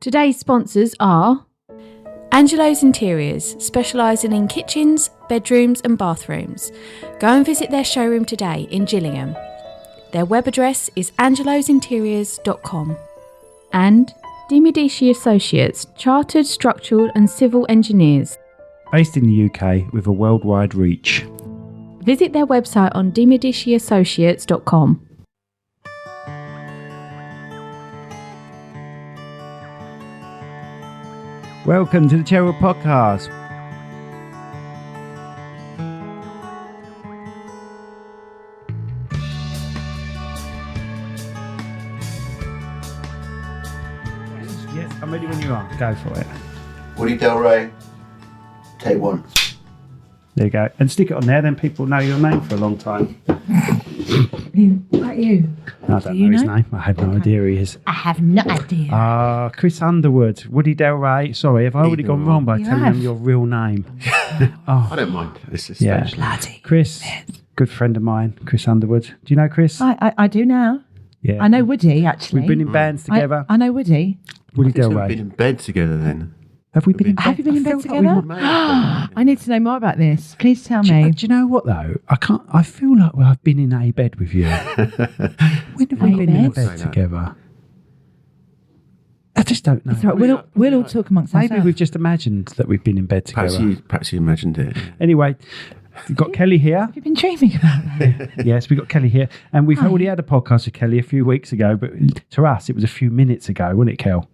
Today's sponsors are Angelo's Interiors, specialising in kitchens, bedrooms and bathrooms. Go and visit their showroom today in Gillingham. Their web address is angelosinteriors.com. And De Medici Associates, Chartered Structural and Civil Engineers. Based in the UK with a worldwide reach. Visit their website on demediciassociates.com. Welcome to the Cherrywood Podcast. Yes, I'm ready when you are. Go for it. Woody Del Rey, take one. There you go. And stick it on there, then people know your name for a long time. What about you? I don't know his name. I have no idea who he is. I have no idea. Chris Underwood, Woody Del Rey. Sorry, have I already gone wrong by telling them your real name? I don't mind. This is special. Bloody. Chris, good friend of mine, Chris Underwood. Do you know Chris? I do now. Yeah. I know Woody, actually. We've been in bands together. I know Woody. Woody I think Del we've Rey. been in bed together then. Have we been in bed? Have you been in bed I feel like together? May have been. I need to know more about this. Please tell Do me. you know what though? I feel like I've been in a bed with you. When have we been in a bed? bed together? I just don't know. It's all right. We'll all talk amongst Maybe ourselves. we've just imagined that we've been in bed Perhaps together. you imagined it. Anyway, we've got Kelly here. Have you been dreaming about that? Yes, we've got Kelly here. And we've already had a podcast with Kelly a few weeks ago, but to us it was a few minutes ago, wasn't it, Kel?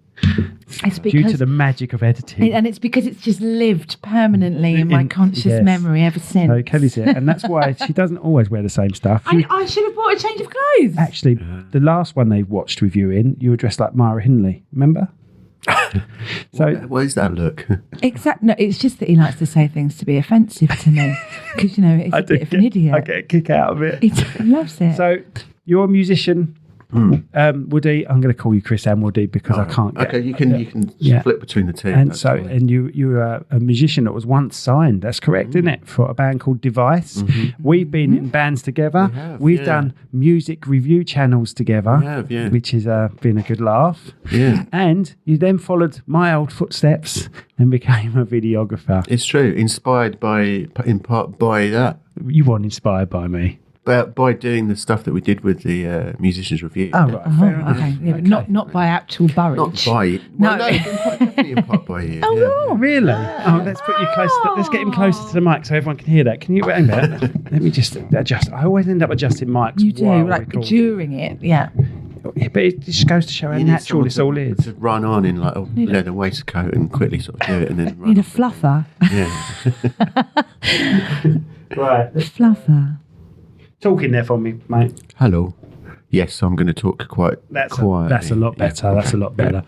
It's Due to because, the magic of editing. and it's because it's just lived permanently in my conscious yes. memory ever since. So Kelly's here. And that's why she doesn't always wear the same stuff. I should have bought a change of clothes. Actually, the last one they watched with you in, you were dressed like Myra Hindley, remember? So What is that look? Exactly. No, it's just that he likes to say things to be offensive to me because he's a bit of an idiot. I get a kick out of it. He loves it. So you're a musician, Woody. I'm going to call you Chris and Woody because I can't get... Okay, you can Yeah. split between the two. And that's so, fine. and you were a musician that was once signed. That's correct, isn't it? For a band called Device. We've been in bands together. We have, We've yeah. done music review channels together, We have, yeah. which has been a good laugh. Yeah. And you then followed my old footsteps and became a videographer. It's true. Inspired in part by that. You weren't inspired by me. But by doing the stuff that we did with the Musicians Review. Oh, right. Fair enough. Okay. Yeah, but not by actual Burridge. Not by... Well, no, definitely in part by you. Oh, yeah. no. Really? Oh, let's put you close. Let's get him closer to the mic so everyone can hear that. Can you wait a minute? Let me just adjust. I always end up adjusting mics. You do, while like recording. during it, yeah. Yeah, but it just goes to show how You need natural someone this all is. to run on in like a leather waistcoat and quickly sort of do it and then run. Need a off. fluffer. Yeah. Right. Fluffer. Talking there for me, mate. Hello. Yes, I'm going to talk quite That's quietly. a lot better. That's a lot better.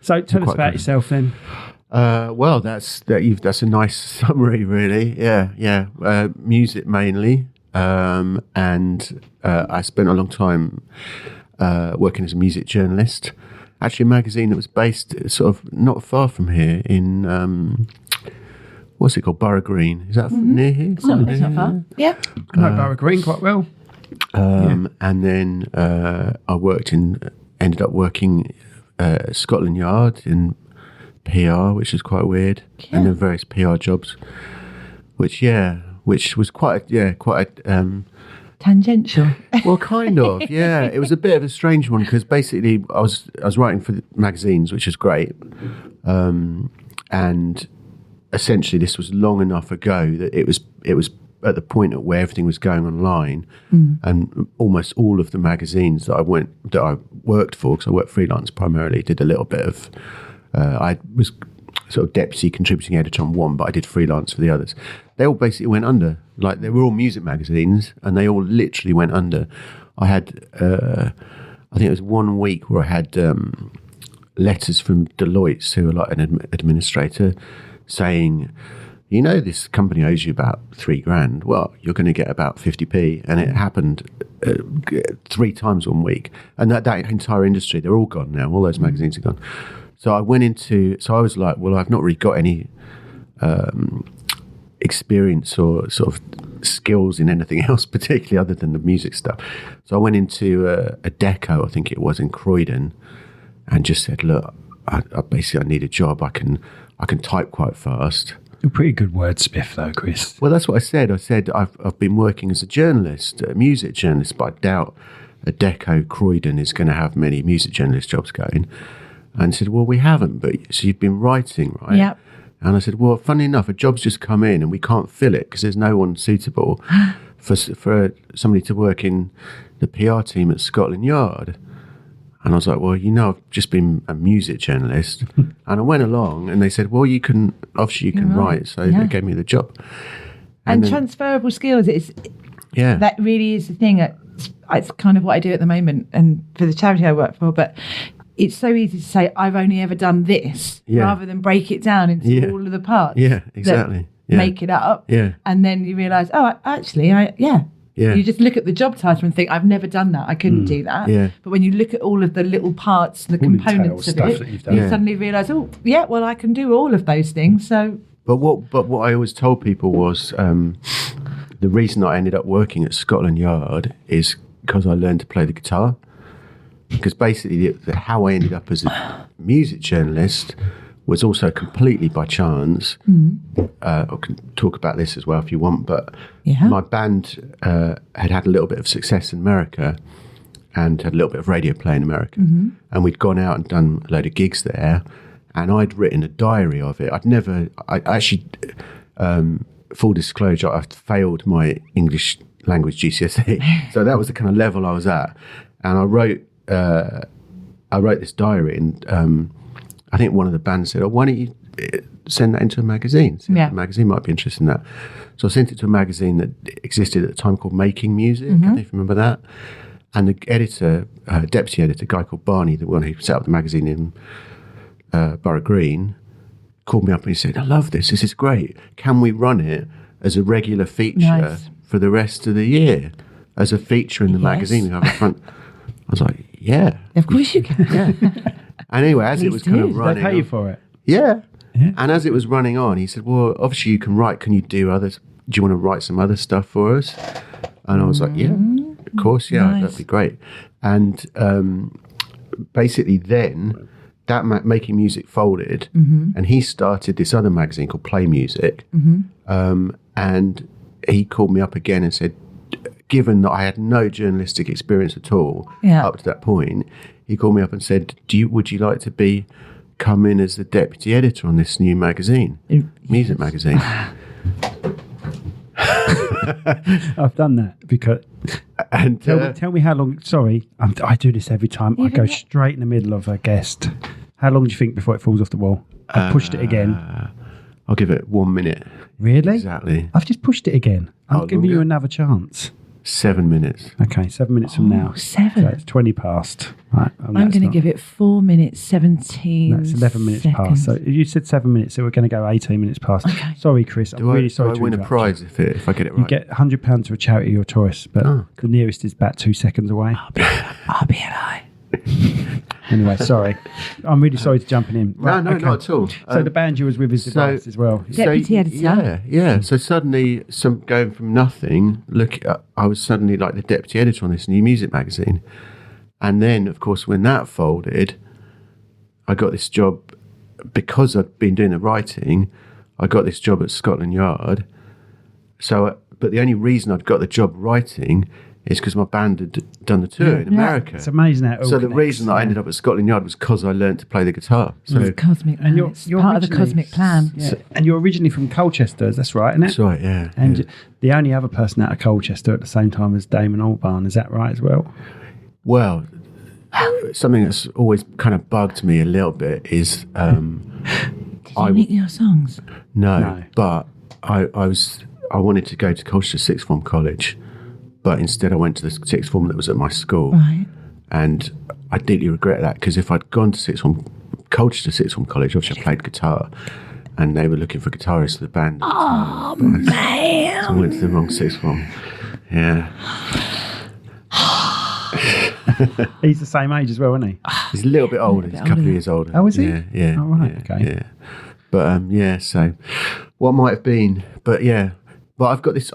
So tell us Quite about good. yourself then. Well, that's a nice summary, really. Yeah. Music mainly, and I spent a long time working as a music journalist. Actually, a magazine that was based sort of not far from here in what's it called, Borough Green. Is that near here? It's not far. Yeah. I know Borough Green quite well. And then ended up working Scotland Yard in PR, which was quite weird, and then various PR jobs, which was quite Tangential. well, kind of, yeah. It was a bit of a strange one because basically I was writing for the magazines, which is great, and essentially this was long enough ago that it was at the point at where everything was going online, and almost all of the magazines that I worked for, because I worked freelance primarily, did a little bit of. I was sort of deputy contributing editor on one, but I did freelance for the others. They all basically went under. Like they were all music magazines, and they all literally went under. I had, I think it was 1 week where I had letters from Deloitte, who were like an administrator, saying, you know, this company owes you about $3,000. Well, you're going to get about 50p. And it happened 3 times 1 week. And that entire industry, they're all gone now. All those magazines are gone. So I was like, well, I've not really got any experience or sort of skills in anything else, particularly other than the music stuff. So I went into a deco, I think it was, in Croydon, and just said, look, I basically need a job. I can type quite fast. You're a pretty good wordsmith, though, Chris. Well, that's what I said. I said I've been working as a journalist, a music journalist, but I doubt a Deco Croydon is going to have many music journalist jobs going. And he said, well, we haven't, but so you've been writing, right? Yep. And I said, well, funny enough, a job's just come in and we can't fill it because there's no one suitable for somebody to work in the PR team at Scotland Yard. And I was like, well, I've just been a music journalist. And I went along and they said, well, you can write. So they gave me the job. And then, transferable skills, yeah, that really is the thing. It's kind of what I do at the moment and for the charity I work for. But it's so easy to say, I've only ever done this, rather than break it down into all of the parts. Yeah, exactly. Make it up. Yeah. And then you realise, actually, Yeah. You just look at the job title and think, I've never done that. I couldn't do that. Yeah. But when you look at all of the little parts, the components of it, you suddenly realise, I can do all of those things. So, But what I always told people was the reason I ended up working at Scotland Yard is because I learned to play the guitar. Because basically how I ended up as a music journalist was also completely by chance. I can talk about this as well if you want, but my band had a little bit of success in America and had a little bit of radio play in America. And we'd gone out and done a load of gigs there, and I'd written a diary of it. I actually, full disclosure, I failed my English language GCSE. So that was the kind of level I was at. And I wrote this diary, and I think one of the bands said, why don't you send that into a magazine? See if the magazine might be interested in that. So I sent it to a magazine that existed at the time called Making Music. I don't know if you remember that. And the editor, deputy editor, a guy called Barney, the one who set up the magazine in Borough Green, called me up and he said, I love this. This is great. Can we run it as a regular feature for the rest of the year? As a feature in the magazine? We have a front... I was like, yeah. Of course you can. Yeah. And anyway, as it was kind of running... They pay you for it? Yeah. And as it was running on, he said, well, obviously you can write. Can you do others? Do you want to write some other stuff for us? And I was like, yeah, of course, that'd be great. And basically then, that Making Music folded, and he started this other magazine called Play Music. And he called me up again and said, given that I had no journalistic experience at all up to that point, he called me up and said, would you like to come in as the deputy editor on this new magazine, music magazine? I've done that because... And tell me how long... Sorry, I do this every time. I go straight in the middle of a guest. How long do you think before it falls off the wall? I pushed it again. I'll give it 1 minute. Really? Exactly. I've just pushed it again. I'm giving you another chance. 7 minutes. Okay, 7 minutes from now. 7. So it's 20 past. Right, I'm going to give it 4 minutes, 17 That's 11 minutes seconds. past. So you said 7 minutes, so we're going to go 18 minutes past. Okay. Sorry, Chris. I'm really sorry do I win a prize if I get it right? You get £100 to a charity of your choice, but the nearest is about 2 seconds away. I'll be alive. Anyway, sorry. I'm really sorry to jumping in. Right, no, not at all. So the band you was with is device as well. Deputy editor. Yeah. So suddenly, going from nothing, I was suddenly like the deputy editor on this new music magazine. And then, of course, when that folded, I got this job because I'd been doing the writing. I got this job at Scotland Yard. So, but the only reason I'd got the job writing is because my band had done the tour in America. It's amazing how it all So the connects, reason that I ended up at Scotland Yard was because I learned to play the guitar. So It's cosmic. And It's part of the cosmic plan. Yeah. And you're originally from Colchester, that's right, isn't it? that's right, yeah. And the only other person out of Colchester at the same time as Damon Albarn, is that right as well? Well, something that's always kind of bugged me a little bit is... Did you meet your songs? No, but I wanted to go to Colchester Sixth Form College, but instead I went to the sixth form that was at my school. Right. And I deeply regret that, because if I'd gone to Colchester Sixth Form College, obviously I played guitar, and they were looking for guitarists for the band. Oh, man. So I went to the wrong sixth form. Yeah. He's the same age as well, isn't he? He's a little bit older. He's a couple of years older. Oh, is he? Yeah. Oh, right, okay. Yeah. But, so what might have been, but I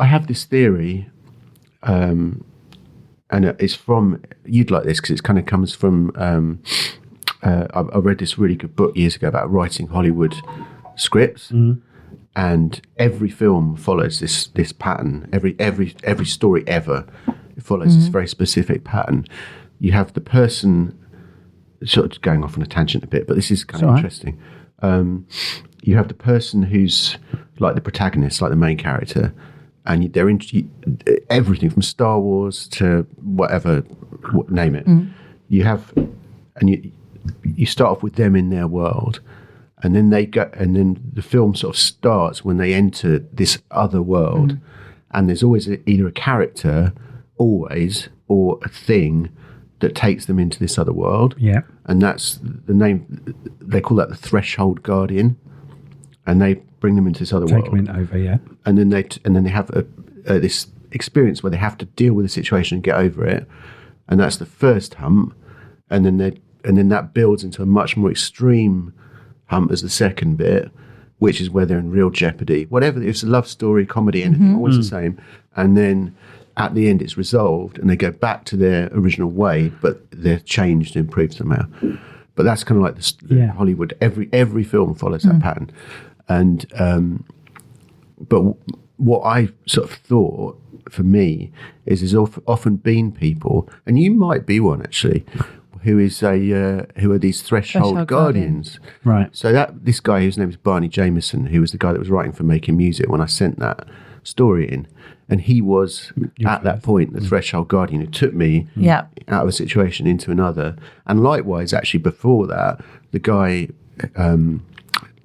have this theory, and it's from, you'd like this because it kind of comes from I read this really good book years ago about writing Hollywood scripts, and every film follows this pattern. Every story ever follows this very specific pattern. You have the person, sort of going off on a tangent a bit, but this is kind of interesting. You have the person who's like the protagonist, like the main character, and they're into everything from Star Wars to whatever, name it. You have, and you start off with them in their world, and then they go, and then the film sort of starts when they enter this other world, and there's always either a character, always, or a thing that takes them into this other world. Yeah. And that's the name, they call that the threshold guardian, and they bring them into this other world. Take them in over, yeah. And then they have this experience where they have to deal with the situation and get over it, and that's the first hump, and then that builds into a much more extreme hump as the second bit, which is where they're in real jeopardy. Whatever, it's a love story, comedy, anything, always the same. And then at the end, it's resolved, and they go back to their original way, but they're changed and improved somehow. But that's kind of like the Hollywood. Every film follows that pattern. And but what I sort of thought for me is there's often been people, and you might be one actually, who are these threshold guardians. Right. So this guy, whose name is Barney Jameson, who was the guy that was writing for Making Music when I sent that story in, and he was at that point the threshold guardian who took me out of a situation into another. And likewise, actually before that, the guy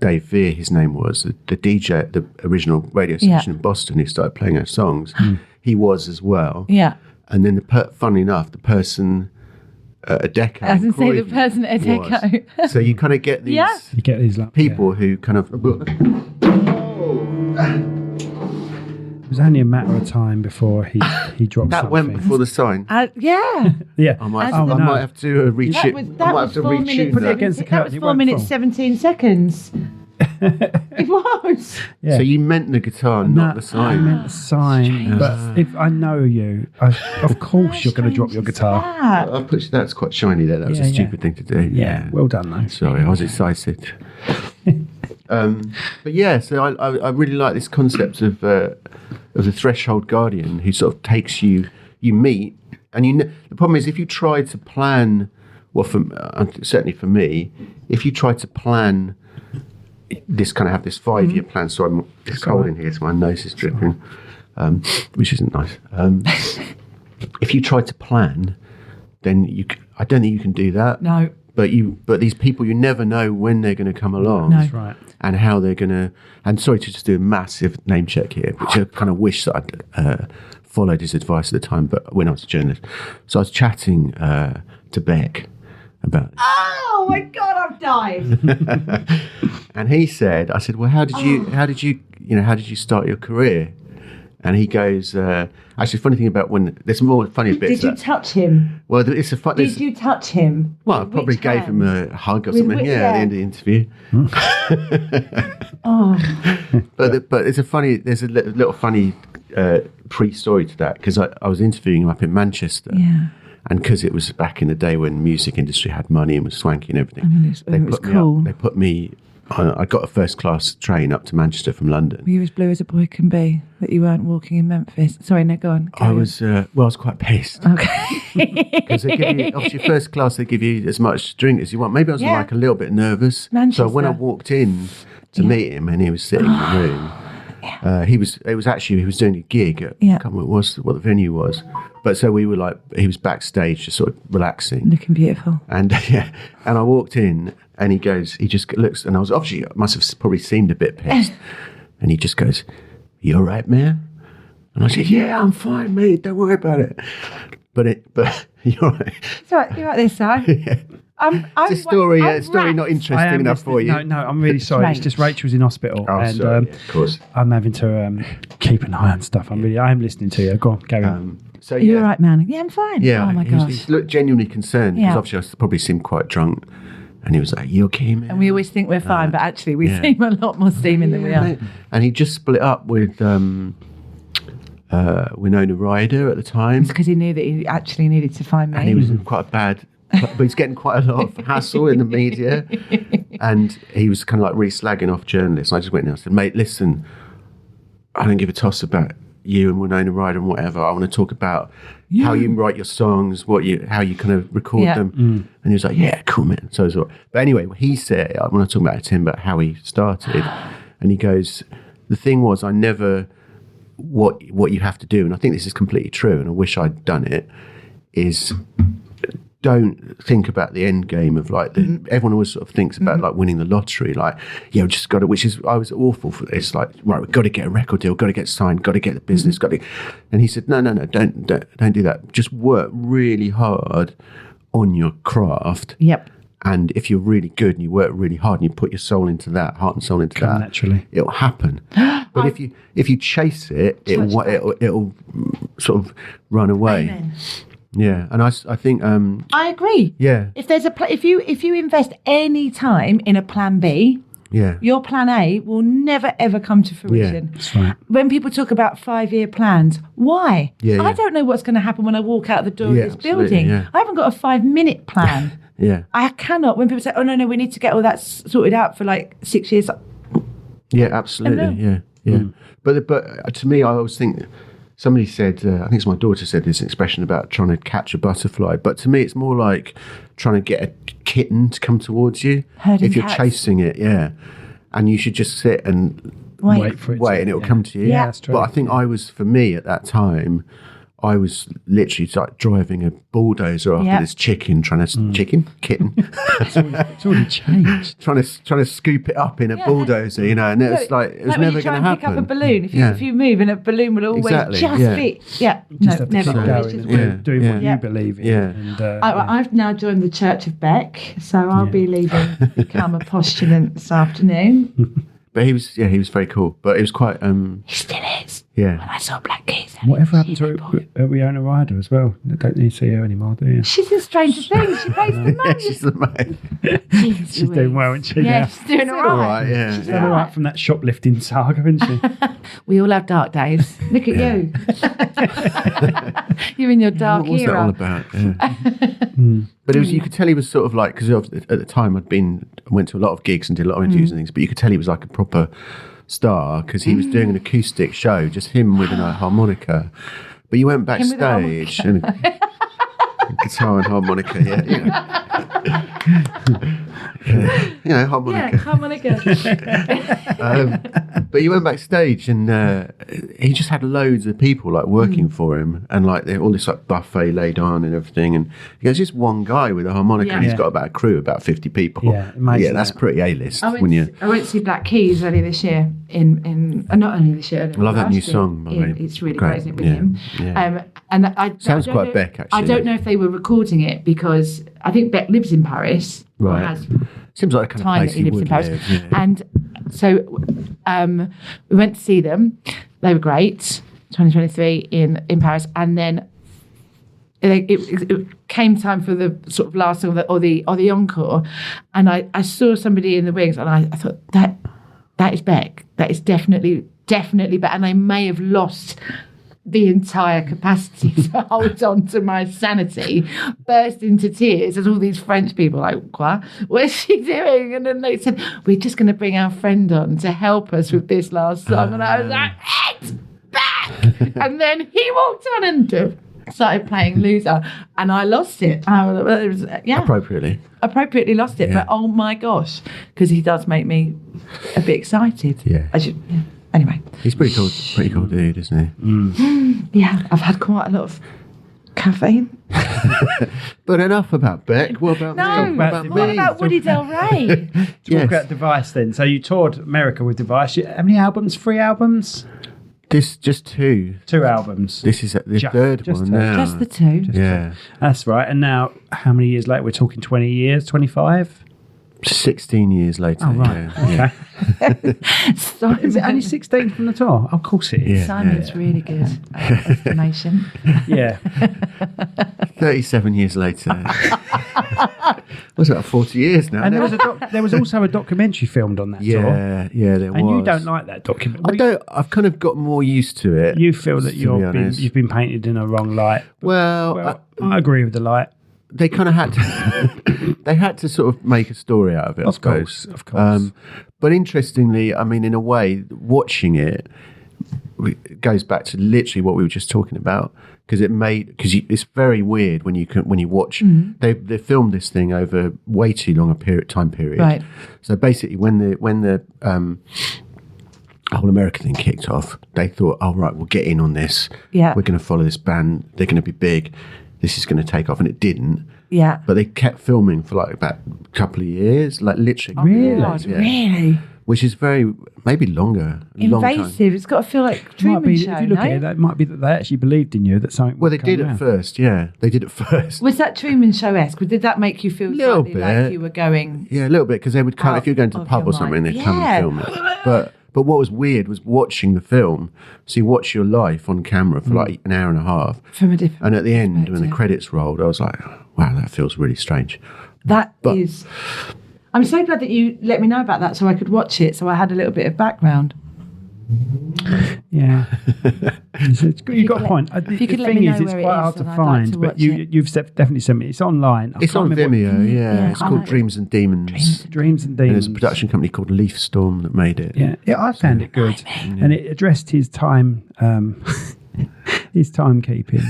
Dave Veer, his name was, the DJ at the original radio station in Boston who started playing our songs, he was as well. Yeah. And then funnily enough, the person a deco. I was going to say the person at a deco. So you kind of get these you get these people who kind of... It was only a matter of time before he dropped that something. went before the sign. Yeah. Yeah. I might have to do a reshoot. That was 4 minutes. Put it against the That curtain, was it 4 won't minutes, fall. 17 seconds. It was. Yeah. So you meant the guitar, not the sign. I meant the sign. But if I know you, of course you're going to drop your guitar. That's quite shiny there. That was a stupid thing to do. Yeah. Well done, though. Sorry, I was excited. But yeah, so I really like this concept of the threshold guardian who sort of takes you meet, and the problem is if you try to plan, well, certainly for me, if you try to plan this kind of have this 5-year plan, so it's cold in here, so my nose is dripping, which isn't nice. If you try to plan, then I don't think you can do that. No. But these people, you never know when they're going to come along. No. That's right. And how they're going to... And sorry to just do a massive name check here, which I kind of wish that I'd followed his advice at the time, but when I was a journalist. So I was chatting to Beck about... Oh my God, I've died. And he said, I said, well, how did you start your career? And he goes, actually, funny thing about when there's more funny bits. Did you touch him? Well, it's a fun. Did you touch him? Well, I probably gave him a hug or something. At the end of the interview. But it's a funny. There's a little funny pre-story to that because I was interviewing him up in Manchester. Yeah. And because it was back in the day when music industry had money and was swanky and everything, I mean, it was cool. They put me. I got a first-class train up to Manchester from London. Were you as blue as a boy can be that you weren't walking in Memphis? Sorry, no, go on. I was quite pissed. Okay. Because they give you, obviously, first class, they give you as much drink as you want. Maybe I was like a little bit nervous. Manchester. So when I walked in to meet him and he was sitting in the room, he was doing a gig at, I can't remember what the venue was. But so we were he was backstage just sort of relaxing. Looking beautiful. And and I walked in and he just looks, and I must have probably seemed a bit pissed. And he just goes, "You all right, man?" And I said, "Yeah, I'm fine, mate. Don't worry about it." But you're right. It's all right. You're right this side. It's a story not interesting enough for you. No, I'm really sorry. It's just Rachel's in hospital. Oh, and, sorry, of course. I'm having to keep an eye on stuff. I am listening to you. Go on, carry on. So You're right, man. Yeah, I'm fine. Yeah, oh my gosh. He looked genuinely concerned because obviously I probably seemed quite drunk. And he was like, "You okay, man?" And we always think we're fine, but actually we seem a lot more steaming than we are. Mate. And he just split up with Winona Ryder at the time. It's because he knew that he actually needed to find me. And he was in quite a but he's getting quite a lot of hassle in the media. And he was kind of like really slagging off journalists. I just went in and I said, mate, listen, I don't give a toss about you and Winona Ryder and whatever. I want to talk about how you write your songs, how you kind of record them. And he was like, yeah, cool, man. So but anyway, he said, I want to talk about to him about how he started. And he goes, the thing was, I never, what you have to do, and I think this is completely true, and I wish I'd done it, is don't think about the end game of like, everyone always sort of thinks about like winning the lottery, like, yeah, we just got to, I was awful for this, like, right, we've got to get a record deal, got to get signed, got to get the business, and he said, no, don't do that. Just work really hard on your craft. Yep. And if you're really good and you work really hard and you put your soul into that, heart and soul into that, naturally, it'll happen. But if you chase it, it'll sort of run away. Amen. Yeah, and I think I agree. Yeah, if there's if you invest any time in a plan B, your plan A will never ever come to fruition. Yeah, that's right. When people talk about 5-year plans, why? I don't know what's going to happen when I walk out the door of this building. Yeah. I haven't got a 5-minute plan. Yeah, I cannot. When people say, "Oh no, we need to get all that sorted out for like 6 years." Yeah, absolutely. Yeah. But to me, I always think. Somebody said, I think it's my daughter said this expression about trying to catch a butterfly. But to me, it's more like trying to get a kitten to come towards you. Herding if you're cats. chasing it, and you should just sit and Wait for it, and it'll come to you. Yeah, that's true. But I think for me at that time, I was literally like driving a bulldozer after this kitten. It's already changed. trying to scoop it up in a bulldozer, and it was like it was like never when you try going to and happen. pick up a balloon, if you move, and a balloon will always Exactly, just fit. Yeah, Just have to never. keep Always going just and doing what Yeah. you believe in. Yeah. And, I've now joined the Church of Beck, so I'll be leaving to become a postulant this afternoon. But he was very cool. But it was quite He still is. yeah. When I saw Black Keys. whatever happened to Winona Ryder as well? I don't need to see her anymore, do you? She's in Stranger Things. She plays the mum. She's the man. She's doing well, isn't she? Yeah, now? she's doing all All right. right, yeah. She's done all right from that shoplifting saga, isn't she? We all have dark days. Look at you. You're in your dark What was that all era. about? Yeah. But it was, you could tell he was sort of like, because at the time I went to a lot of gigs and did a lot of interviews and things, but you could tell he was like a proper star because he was doing an acoustic show, just him with a harmonica. But you went backstage and guitar and harmonica, harmonica. Yeah, harmonica. But you went backstage and he just had loads of people like working for him and like all this like buffet laid on and everything, and he goes, just one guy with a harmonica and he's got about a crew about 50 people. Amazing. That's pretty A-list. I went to see Black Keys earlier this year in not only this year. I love that new song, by the way. It's really Great. great, isn't it, with him? Yeah. And I Sounds don't quite know- Beck, actually. I don't know if they were recording it because I think Beck lives in Paris. or Right. has Seems like a kind of time place that he lives in would Paris. live. Yeah. And so we went to see them. They were great. 2023 in Paris, and then it came time for the sort of last song or the encore, and I saw somebody in the wings, and I thought that is Beck. That is definitely Beck, and I may have lost the entire capacity to hold on to my sanity, burst into tears as all these French people like, what's she doing? And then they said, we're just going to bring our friend on to help us with this last song. And I was like, it's Beck! And then he walked on and started playing Loser, and I lost it. Appropriately lost it, but oh my gosh, because he does make me a bit excited. Anyway, he's pretty cool dude, isn't he? Yeah, I've had quite a lot of caffeine. But enough about Beck. What about No, me? what about Woody Del Rey? Talk about Device then. So you toured America with Device. How many albums? 3 albums? This just 2. 2 albums. This is the third just one 2. now. Just the 2. Yeah. That's right. And now, how many years later? We're talking 20 years, 25? 16 years later. Oh, right. Yeah. Is it only 16 from the tour? Oh, of course it is. Yeah. Simon's really good at explanation. Yeah. 37 years later. What's about 40 years now? And there was also a documentary filmed on that tour. Yeah, there was. And you don't like that documentary. I've kind of got more used to it. You feel that to be honest. you've been painted in a wrong light. Well, I agree with the light. they kind of had to, they had to sort of make a story out of it, I suppose. Of course. But interestingly, I mean, in a way, watching it goes back to literally what we were just talking about, because it's very weird when you watch. They filmed this thing over way too long a time period. Right. So basically, when the whole America thing kicked off, they thought, "Oh right, we'll get in on this. Yeah. We're going to follow this band. They're going to be big. This is going to take off," and it didn't. Yeah. But they kept filming for like about a couple of years, like literally. Really? God, Yeah. really? Which is maybe longer. Long time. Invasive. It's got to feel like Might Truman be, Show, if you look no? at it, that might be that they actually believed in you, that something Well, would they did come at out. first, yeah. They did at first. Was that Truman Show-esque? Did that make you feel Little slightly like bit. you were going... Yeah, a little bit, because they would come, Out if you're going to the of pub your or something, mind. they'd come and film it. But what was weird was watching the film. So you watch your life on camera for like an hour and a half. From a different And at the end, when the perspective. credits rolled, I was like, wow, that feels really strange. That But- is... I'm so glad that you let me know about that so I could watch it, so I had a little bit of background. Yeah. You've got a point. if you The could let thing me is, know it's where it quite is, hard to then I'd like find, to but watch you've definitely sent me. It's online. I It's can't on remember Vimeo, yeah. It's I called like- Dreams and Demons. Dreams and And Demons. there's a production company called Leaf Storm that made it. Yeah, I found it good, and it addressed his time, his timekeeping,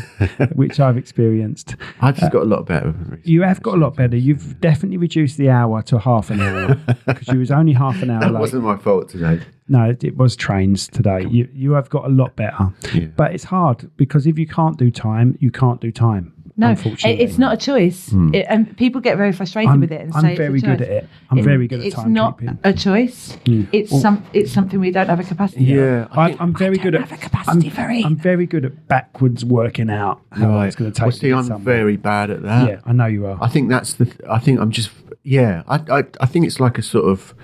which I've experienced. I've just got a lot better. recently. You have got a lot better. You've definitely reduced the hour to half an hour because you was only half an hour That late. wasn't my fault today. No, it was trains today. You have got a lot better, Yeah. but it's hard because if you can't do time, you can't do time. No, unfortunately, it's not a choice. And people get very frustrated I'm, with it and I'm say it's very a good choice. at it. I'm very good at It's not timekeeping. a choice. It's something we don't have a capacity Yeah. I'm very good at. have a capacity for it. I'm very good at backwards working out how it's going to take. Well, me see, to I'm somewhere. very bad at that. Yeah, I know you are. I think that's I think I'm just. Yeah. I think it's like a sort of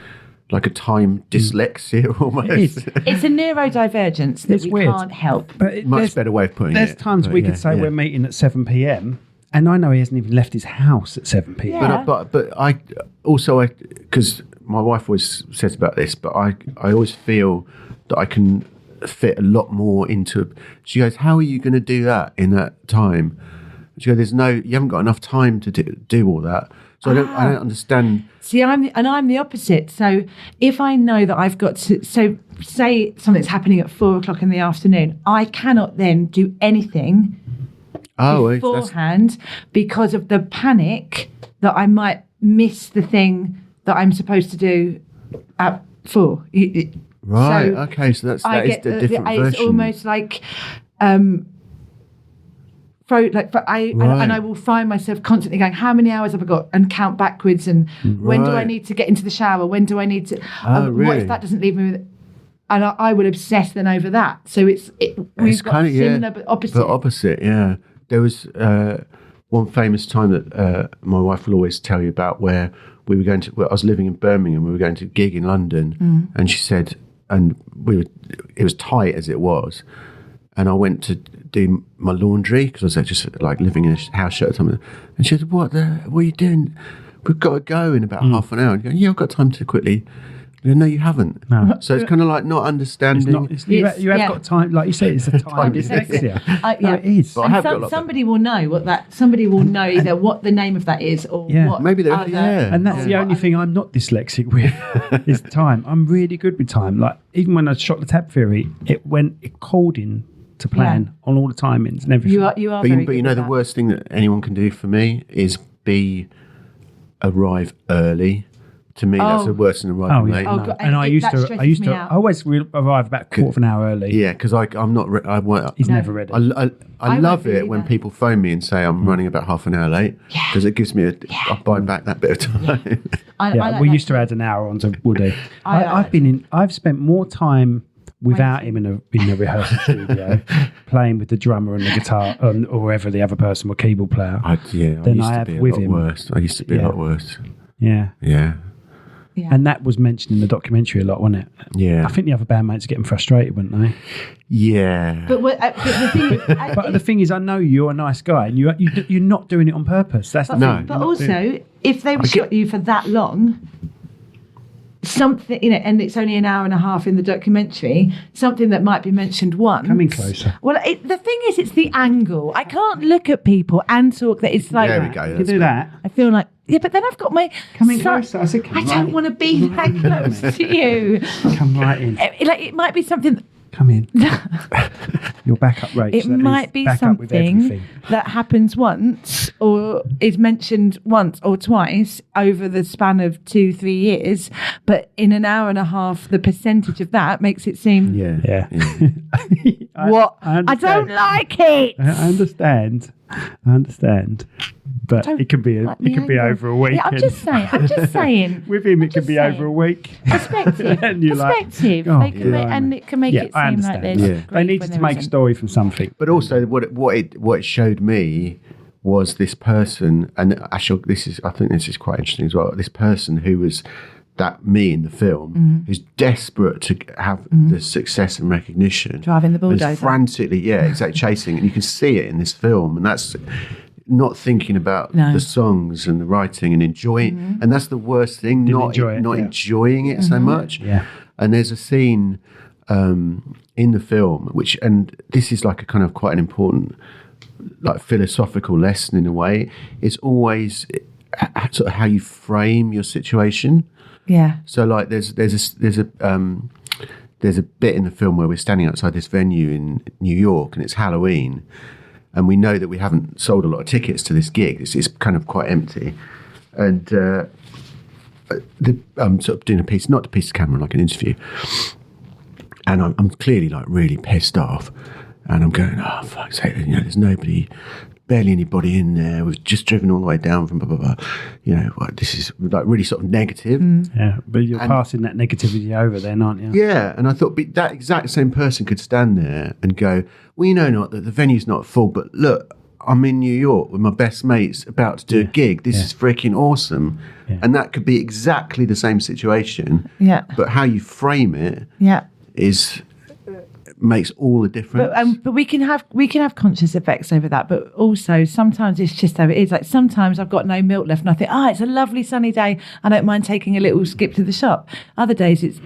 like a time dyslexia almost. It is. It's a neurodivergence that It's we weird. can't help. But Much better way of putting There's it. times but we yeah, could say yeah. we're meeting at 7 p.m. and I know he hasn't even left his house at 7 p.m. Yeah. But I also because my wife always says about this, but I always feel that I can fit a lot more into. She goes, "How are you going to do that in that time?" She goes, you haven't got enough time to do all that." So I don't understand. See, I'm the opposite. So if I know that I've got to, so say something's happening at 4:00 in the afternoon, I cannot then do anything That's beforehand because of the panic that I might miss the thing that I'm supposed to do at 4. right. So Okay, so that I is get the different it's version. almost like and I will find myself constantly going, how many hours have I got, and count backwards, and when do I Right. need to get into the shower, when do I need to what really? if that doesn't leave me with, and I would obsess then over that. So we've got kind of similar but opposite. But opposite, yeah. There was one famous time that my wife will always tell you about where we were going to. Well, I was living in Birmingham. We were going to a gig in London, and she said, and it was tight as it was, and I went to do my laundry because I was just like living in a house shirt or something. And she said, "What are you doing? We've got to go in about half an hour." And you go, "Yeah, I've got time to quickly." I go, "No, you haven't." No. So it's kind of like not understanding. You have yeah. got time, like you say, it's a time dyslexia. No, it is. But I And have got a lot somebody will know somebody will know either what the name of that is or Yeah. what Maybe they're- other, yeah. And that's the only thing I'm not dyslexic with is time. I'm really good with time. Like even when I shot the Tab Theory, it called in to plan on all the timings and everything. you are But very you good know, with the that. worst thing that anyone can do for me is arrive early. To me, that's Oh. the worst than arriving Oh yeah, late. Oh, no. God, And I used that to. I stresses used me to. out. I always arrive about a quarter of an hour early. Yeah, because I'm not. I won't. He's No. never ready. I I love won't it be when either. people phone me and say I'm running about half an hour late because it gives me I buy back that bit of time. I Yeah, like we that used to too. add an hour onto Woody. I like I've spent more time without him in a rehearsal studio, playing with the drummer and the guitar, or wherever the other person were keyboard player. I Then used I to have be a with lot him. worse. I used to be a Yeah. lot worse. Yeah, Yeah, Yeah. and that was mentioned in the documentary a lot, wasn't it? yeah, I think the other bandmates are getting frustrated, weren't they? yeah. But the thing is, But the thing is, I know you're a nice guy, and you're not doing it on purpose. That's the No. thing. but You're not doing it. also, if they were shot you for that long, something, and it's only an hour and a half in the documentary, something that might be mentioned once. Coming closer. Well, the thing is, it's the angle. I can't look at people and talk that it's like... There we go. You can do that. I feel like... Yeah, but then I've got my... Coming closer. I said, I don't want to be that close to you. Come right in. It might be something... Come in. Your backup rate. It might be something that happens once or is mentioned once or twice over the span of 2-3 years, but in an hour and a half, the percentage of that makes it seem... Yeah. What? I don't like it. I understand. But it can be over a week. Yeah, I'm just saying. With him, it can be over a week. Perspective. And you're Perspective. like, And it can make it seem like there's... They needed to make a story from something. But also, what it showed me was this person, and actually, I think this is quite interesting as well. This person who was me in the film, who's desperate to have the success and recognition, driving the bulldozer, frantically, chasing, and you can see it in this film, and that's not thinking about the songs and the writing and enjoying, and that's the worst thing. Not enjoying it so much. Yeah. And there's a scene in the film, and this is like a kind of quite an important, like philosophical lesson in a way. It's always sort of how you frame your situation. Yeah. So like there's a bit in the film where we're standing outside this venue in New York, and it's Halloween, and we know that we haven't sold a lot of tickets to this gig. It's kind of quite empty, and I'm sort of doing a piece, not a piece of camera, like an interview. And I'm clearly like really pissed off, and I'm going, oh fuck's sake, there's nobody, barely anybody in there. We've just driven all the way down from blah blah blah. This is like really sort of negative. Yeah, but you're passing that negativity over then, aren't you? Yeah, and I thought that exact same person could stand there and go, well, not that the venue's not full, but look, I'm in New York with my best mates about to do a gig. This is freaking awesome. Yeah. And that could be exactly the same situation. Yeah. But how you frame it makes all the difference. But we can have conscious effects over that. But also sometimes it's just how it is. Like sometimes I've got no milk left, and I think, it's a lovely sunny day. I don't mind taking a little skip to the shop. Other days it's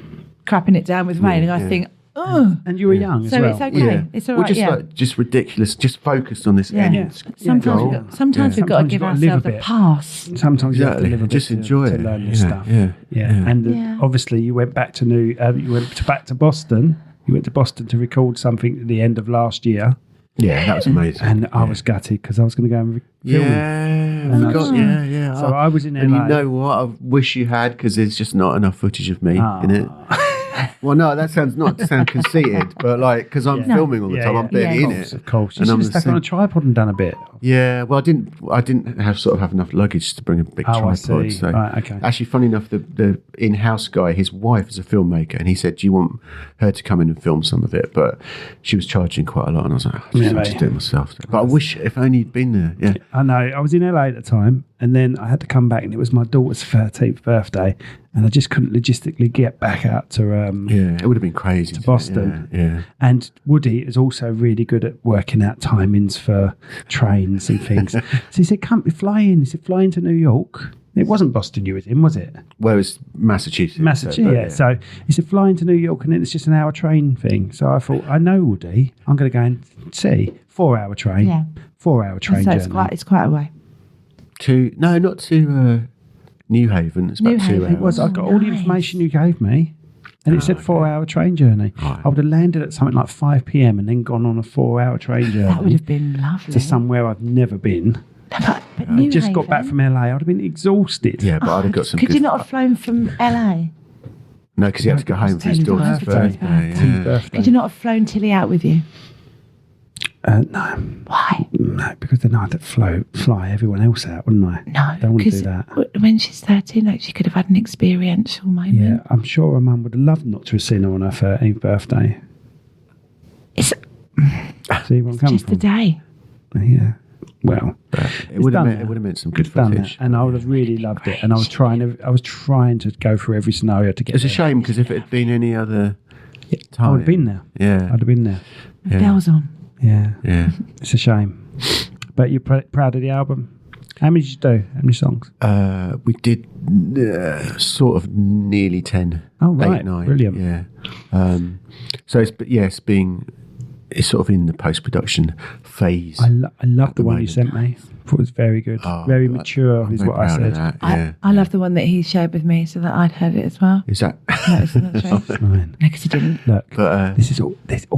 crapping it down with rain, and I think, oh. And you were young as well. So it's okay. Yeah. It's all right. Just ridiculous. Just focused on this end. Sometimes we've got to give ourselves a pass. Sometimes you have to live a bit just enjoy to it. learn this stuff. Yeah. And obviously you went back to back to Boston. You went to Boston to record something at the end of last year. Yeah, that was amazing. And I was gutted because I was going to go and film. Yeah. So I was in LA. And you know what? I wish you had, because there's just not enough footage of me in it. Well, no, that sounds not to sound conceited, but like, because I'm filming all the time, I'm barely in it. Of course, you should have stuck on a tripod and done a bit. Yeah, well, I didn't have enough luggage to bring a big tripod. I see. So right, okay. Actually, funny enough, the in-house guy, his wife is a filmmaker, and he said, "Do you want her to come in and film some of it?" But she was charging quite a lot, and I was like, "I'll just do it myself." But I wish if only you'd been there. Yeah, I know. I was in LA at the time, and then I had to come back, and it was my daughter's 13th birthday, and I just couldn't logistically get back out to it would have been crazy to Boston. Yeah. And Woody is also really good at working out timings for trains and things. So he said, "Come, fly in." He said, "Fly into New York." It wasn't Boston you was in, was it? Well, it was Massachusetts. So he said, "Fly into New York," and then it's just an hour train thing. So I thought, I know Woody. I'm going to go and see 4-hour train. Yeah, 4-hour train journey. It's quite a way. Not to New Haven. It's about 2 hours. It was. I got all the information you gave me, and it said 4-hour train journey. Right. I would have landed at something like 5 p.m. and then gone on a 4-hour train journey. That would have been lovely. To somewhere I've never been. But I just got back from LA. I'd have been exhausted. Yeah, but I'd have got some. Could you not have flown from LA? No, because he had to go home for his daughter's birthday. Could you not have flown Tilly out with you? No. Why? No, because then I'd fly everyone else out, wouldn't I? No, don't want to do that. When she's 13, she could have had an experiential moment. Yeah, I'm sure her mum would have loved not to have seen her on her 13th birthday. See where I'm coming just a day. Yeah. Well, it would have meant some good footage, and I would have really loved it. And I was trying to go through every scenario to get. It's a shame, because if it had been any other time, I would have been there. Yeah, I'd have been there. The bell's on. Yeah, yeah. It's a shame, but you're proud of the album. How many did you do? How many songs? We did sort of nearly 10. Oh, right. 8, 9. Brilliant. Yeah. So it's sort of in the post-production phase. I love the one moment. you sent me. I thought it was very good. Oh, very mature I'm is very what I proud of said. that, yeah. I love the one that he shared with me so that I'd heard it as well. Is that? No, it's not true. Fine. No, because he didn't. Look, But this is all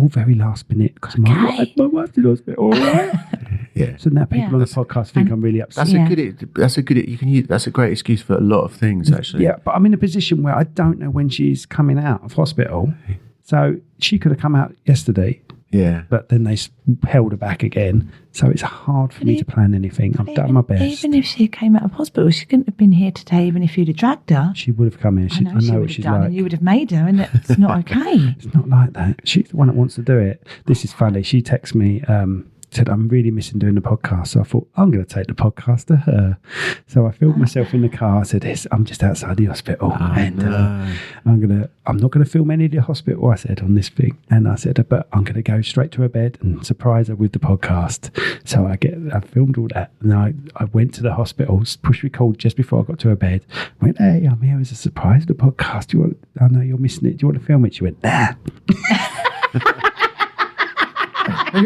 very last minute because my wife's in hospital. All right. yeah. So now people Yeah. on the podcast think I'm really upset. That's a great excuse for a lot of things, actually. Yeah, but I'm in a position where I don't know when she's coming out of hospital. So she could have come out yesterday, Yeah. but then they held her back again. So it's hard for me to plan anything. I've done my best. Even if she came out of hospital, she couldn't have been here today, even if you'd have dragged her. She would have come here. I know she would what have she's done, like. and you would have made her, and it's not okay. It's not like that. She's the one that wants to do it. This is funny. She texted me, said, I'm really missing doing the podcast. So I thought, I'm going to take the podcast to her. So I filmed myself in the car. I said, I'm just outside the hospital. I'm not going to film any of the hospital, I said, on this thing. And I said, but I'm going to go straight to her bed and surprise her with the podcast. So I filmed all that. And I went to the hospital, pushed record just before I got to her bed. Went, hey, I'm here as a surprise to the podcast. I know you're missing it. Do you want to film it? She went, nah.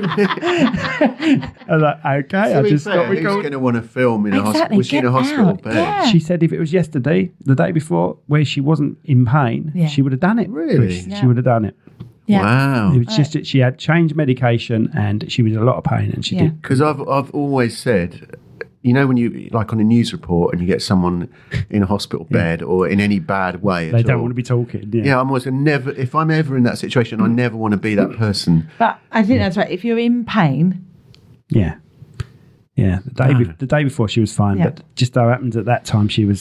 I was like, okay, I just got who's recorded. going to want to film in a hospital? Exactly, Was she in a get hospital out, bed? yeah. She said if it was yesterday, the day before, where she wasn't in pain, Yeah. she would have done it. Really? Chris. Yeah. She would have done it. Yeah. Wow. It was just that she had changed medication and she was in a lot of pain and she Yeah. did. Because I've always said, you know, when you, like on a news report and you get someone in a hospital bed or in any bad way They at don't all, want to be talking. Yeah. Yeah, I'm always never, if I'm ever in that situation, I never want to be that person. But I think that's right. If you're in pain, Yeah. Yeah. The day before she was fine, Yeah. but just so happens at that time they way.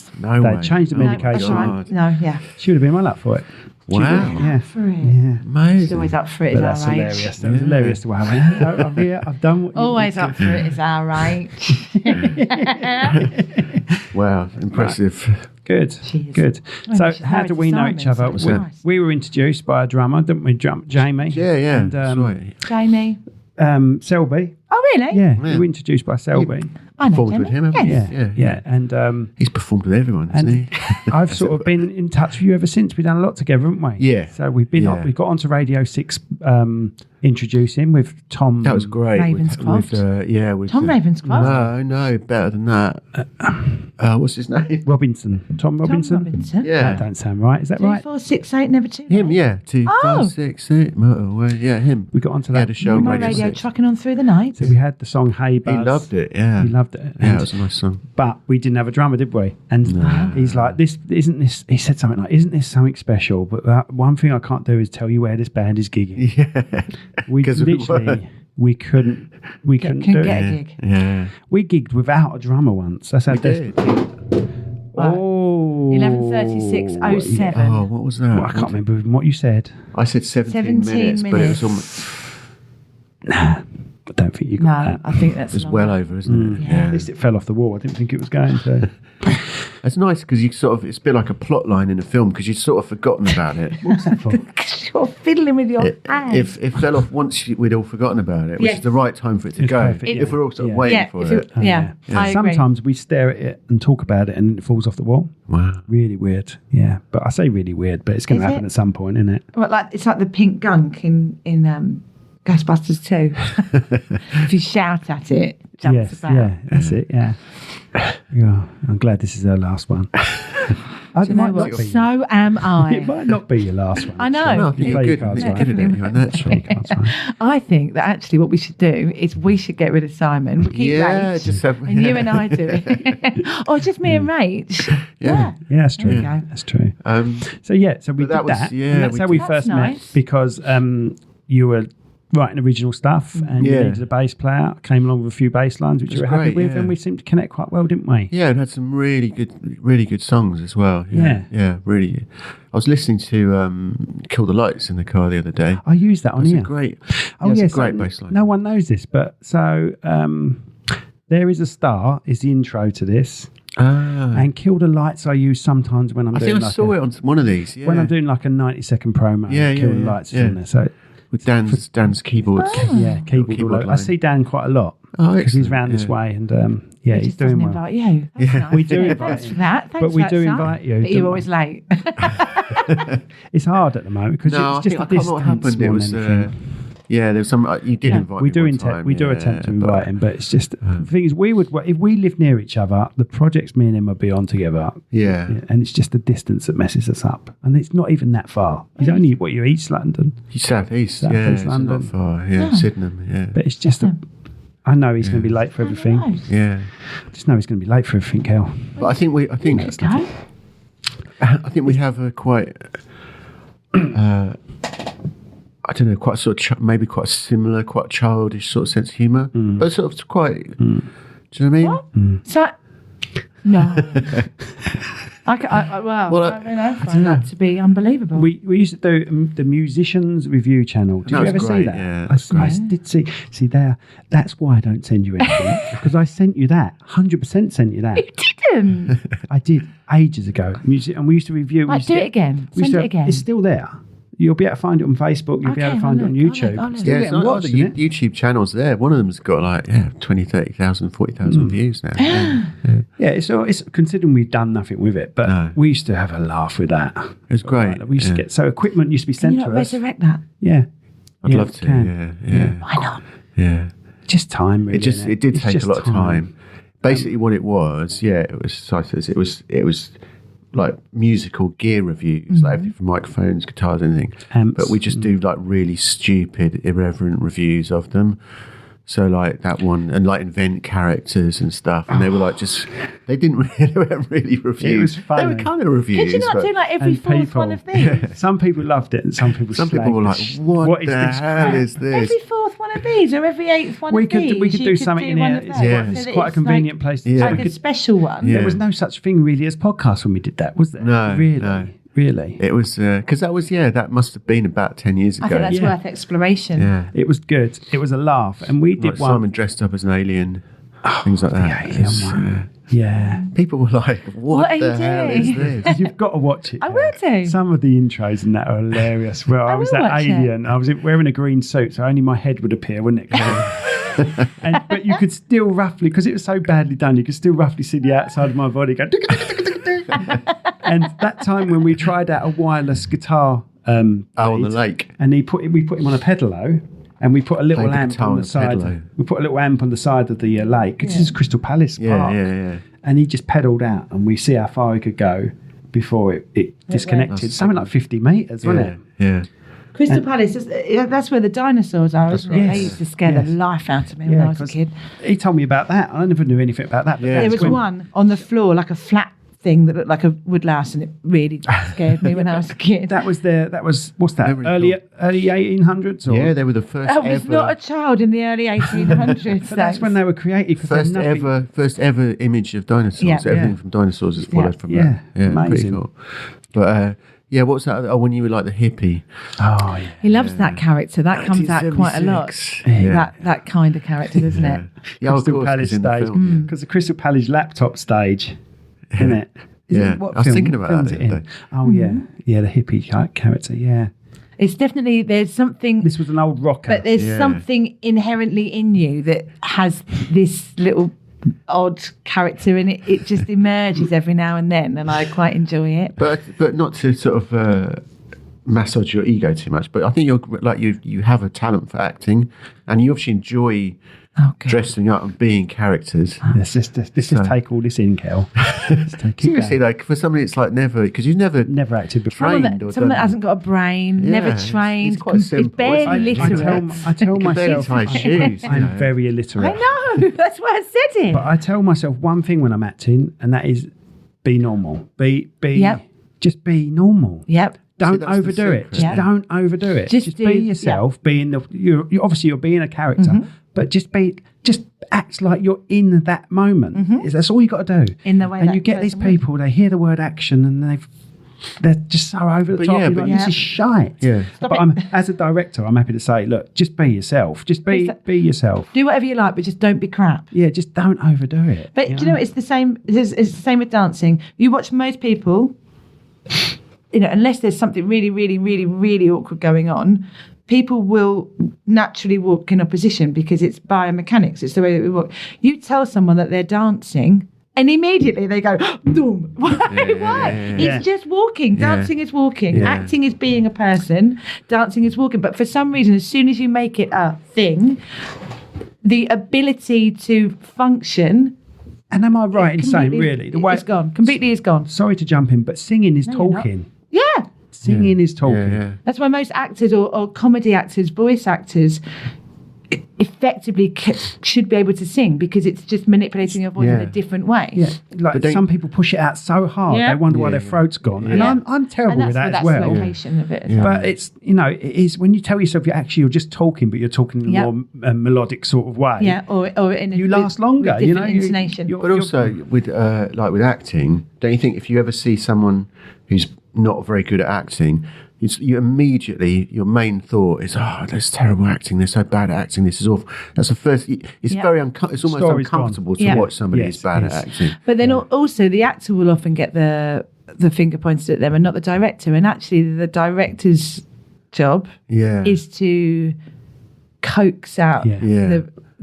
changed the no, that's medication. right. No, yeah. She would have been well up for it. She would Wow. have- Yeah. For it. Yeah. She's Amazing. always up for it, But is that's our age. hilarious. That was hilarious to wow. I'm here. I've done what you Always want up for it, is our age. Wow, impressive. Good, Cheers. good. Oh, So, we should how have do it we to know Simon, each other? so it's We, nice. we were introduced by a drummer, didn't we? Jamie. Yeah, yeah. And, that's right. Jamie. Selby. Oh, really? Yeah, Yeah. we were introduced by Selby. I know Performed Jamie. with him, haven't you? Yes. Yeah, yeah. And He's performed with everyone, hasn't and he? I've sort of been in touch with you ever since. We've done a lot together, haven't we? Yeah. So we've been Yeah. we got onto Radio 6 introducing with Tom. That was great. Ravenscroft. With Tom Ravenscroft? No, better than that. What's his name? Robinson. Tom Robinson. Tom Robinson. Yeah. That don't sound right. Is that right? 2468, never too Him, late. yeah. 2, Oh. 5, 6, 8, motorway. Yeah, him. We got onto He that. had a show on My Radio radio 6. trucking on through the night. So we had the song Hey Buzz. He loved it, yeah. He loved it. Yeah, And- it was a nice song. but we didn't have a drummer, did we? And he's like, "This isn't this." He said something like, "Isn't this something special?" But one thing I can't do is tell you where this band is gigging. Yeah. We 'Cause we literally we couldn't Couldn't do get it. a gig. Yeah. We gigged without a drummer once. That's how desperate. Oh, 11:36:07. Oh, what was that? Well, I can't remember what you said. I said 17 minutes, but it was almost, Nah, I don't think you got No, that. I think that's it was long. well over, isn't it? At least it fell off the wall. I didn't think it was going to. It's nice because you sort of, it's a bit like a plot line in a film because you'd sort of forgotten about it. What's that for? You're fiddling with your hands. If it fell off once we'd all forgotten about it, which Yes. is the right time for it to It's go. perfect, If yeah. we're all sort of Yeah. waiting yeah, for if it. yeah, I agree. Sometimes we stare at it and talk about it and it falls off the wall. Wow. Really weird. Yeah. But I say really weird, but it's going to Is happen it? at some point, isn't it? Well, it's like the pink gunk in Ghostbusters 2. If you shout at it, it jumps Yes. about. Yeah. That's it. Yeah. Yeah. I'm glad this is our last one. Do you know what? So am It I. might not be your last one. I know. actually. No, I You think you're play your good. I cards think right. you're good at it. You're natural. Cards right. I think that actually what we should do is we should get rid of Simon. We keep Yeah, Rach, just have- and you and I do it. Or just me and Rach. Yeah. Yeah, that's true. There you go. That's true. So we But that did was- that. yeah, and that's we how did- we That's first nice. met because you were writing original stuff and you Yeah. needed a bass player. Came along with a few bass lines which That's you were happy great, with, yeah. and we seemed to connect quite well, didn't we? Yeah, it had some really good songs as well. Yeah. Yeah, really. I was listening to Kill the Lights in the car the other day. I used that on That's here. a great, Oh, that's yes. a great bass line. No one knows this, but so There Is a Star is the intro to this. And Kill the Lights I use sometimes when I'm I doing think I like saw it on one of these. Yeah. when I'm doing like a 90-second promo. Yeah, Kill yeah, the yeah, Lights is yeah. in there. So with Dan's keyboards. yeah, keyboard. Keyboard I line. see Dan quite a lot. because he's round this way, and He he's just doing doesn't well. invite you. That's nice. We do invite Thanks you. for that. Thanks But we for that, do son. invite you, But you're don't always late. It's hard at the moment because No, it's just I the can't remember what distance happened. It more was. than anything. There was some. You did invite We me do one time, attempt to but- invite him, but it's just the thing is, if we live near each other, the projects me and him would be on together. Yeah. And it's just the distance that messes us up, and it's not even that far. He's only you're East London, He's southeast. South Yeah, East it's London. not far. Yeah, Sydenham. Yeah. but it's just I know he's going to be late for everything. Yeah. I just know he's going to be late for everything, Kel. But I think we have a quite. I don't know, quite sort of maybe quite similar, quite childish sort of sense of humour, but sort of quite. Do you know what I mean? So, no. I find that to be unbelievable. We used to do the Musicians Review channel. Did That you was ever see great, that? yeah, I that's did see there. That's why I don't send you anything because I sent you that. 100% sent you that. You didn't. I did ages ago. And we used to review. Right, do it again. Send it again. It's still there. You'll be able to find it on Facebook. You'll be able to find it on YouTube. I'll look. Still Yeah, getting it's not watched, the isn't it? YouTube channels there. One of them's got like 20, 30,000, 40,000 views now. Yeah, it's considering we've done nothing with it, but No. we used to have a laugh with that. It was great. We used to get equipment used to be Can sent you to not us. resurrect that? Yeah, I'd Yeah, love we to. can. Yeah. Why not? Yeah. just time. Really, It innit? did It's take a just lot of time. Basically, what it was, it was like musical gear reviews, like everything from microphones, guitars, anything. Amps. But we just do like really stupid, irreverent reviews of them. So like that one, and like invent characters and stuff, and they were like they weren't really reviews. It was funny. They were kind of reviews. Could you not but do like every and fourth people- one of these? Some people loved it, and some people were like, "What is the this hell crap?" is this?" Every fourth one of these, or every eighth one We of could these. we could you do something in one here. of It's, those. Yeah. it's So quite a it's convenient place. Yeah. Like a special one. Yeah. There was no such thing really as podcasts when we did that, was there? No, really, no. really. It was because that must have been about 10 years ago. I think that's Yeah. worth exploration. yeah. It was good. It was a laugh, and we did Like one. Simon dressed up as an alien, things like that. alien It's, one. Yeah. people were like, "What are the you hell doing?" is this?" You've got to watch it. I Kel. will do. Some of the intros in that are hilarious. Where I was will that watch it. alien. I was wearing a green suit, so only my head would appear, wouldn't it? But you could still roughly, because it was so badly done, you could still roughly see the outside of my body go. And that time when we tried out a wireless guitar, on the lead, lake. and we put him on a pedalo, and we put a little Played the amp guitar on on the a side. pedalo. We put a little amp on the side of the lake. This is Crystal Palace Park. Yeah. And he just pedalled out, and we see how far he could go before it disconnected. went. Something like 50 metres, wasn't it? Yeah. Crystal Palace, that's where the dinosaurs are, isn't it? Yes. They used to scare the life out of me when I was a 'cause kid. He told me about that. I never knew anything about that. But Yeah. that's There was when- one on the floor, like a flat thing that looked like a woodlouse, and it really scared me when I was a kid. That was what's that? Very Early cool. 1800s? Or? Yeah, they were the first I was ever. not a child in the early 1800s. But that's when they were created. 'cause First they're nothing- first ever image of dinosaurs. Yeah. Everything Yeah. from dinosaurs is followed from Yeah. that. Yeah, pretty Amazing. cool. But what was that? Oh, when you were like the hippie. Oh, yeah. He loves that character. That comes out quite a lot. 1976. Yeah. That kind of character, doesn't it? Yeah, of Crystal course, Palace it's in the stage. film. Because the Crystal Palace laptop stage, isn't it? Yeah. What I was film- thinking about film's that it the other in? day. Oh, yeah. Yeah, the hippie character, yeah. It's definitely, there's something, This was an old rocker. but there's Yeah. something inherently in you that has this little odd character in it. It just emerges every now and then, and I quite enjoy it. But not to sort of massage your ego too much. But I think you're like you have a talent for acting, and you obviously enjoy Oh, good. dressing up and being characters. Let's just take all this in, Kel. Let's take it Seriously, down. like for somebody, it's like never because you've never. Never acted before. Trained or Someone that done- hasn't got a brain, Yeah, never it's trained, quite it's simple. barely I literate. I tell You can barely myself tie shoes, you I'm know. very illiterate. I know, that's why I said it. But I tell myself one thing when I'm acting, and that is be normal. Yep. Just be normal. Yep. Don't that's the overdo it. secret. Just Yeah. don't overdo it. Just Just do- be yourself. Being you're obviously you're being a character, but just act like you're in that moment. That's all you got to do. In the way and that you get these person would. people. They hear the word action and they're just so over the But top. yeah, You're but like, yeah. this is shite. Yeah. But as a director, I'm happy to say, look, just be yourself. Just be yourself. Do whatever you like, but just don't be crap. Yeah, just don't overdo it. But do you know, it's the same. It's the same with dancing. You watch most people, unless there's something really, really, really, really awkward going on, people will naturally walk in opposition because it's biomechanics. It's the way that we walk. You tell someone that they're dancing, and immediately they go, boom. Why? It's just walking. Dancing is walking. Yeah. Acting is being a person. Dancing is walking. But for some reason, as soon as you make it a thing, the ability to function. And am I right in saying, really, the way it's gone. Completely is gone. Sorry to jump in, but singing is talking. Yeah. Singing is talking. Yeah. That's why most actors or comedy actors, voice actors, effectively should be able to sing because it's just manipulating your voice in a different way. Yeah, like some people push it out so hard they wonder why their throat's gone, and I'm terrible with that as well. That's the location of it as well. But it's it is when you tell yourself you're just talking, but you're talking in a more melodic sort of way. Yeah, or in you last longer. With different intonation. But also with with acting, don't you think if you ever see someone who's not very good at acting, you immediately, your main thought is, that's terrible acting, they're so bad at acting, this is awful. That's the first, it's very it's almost Story's uncomfortable to watch somebody who's bad at acting. But then also the actor will often get the finger pointed at them and not the director. And actually the director's job is to coax out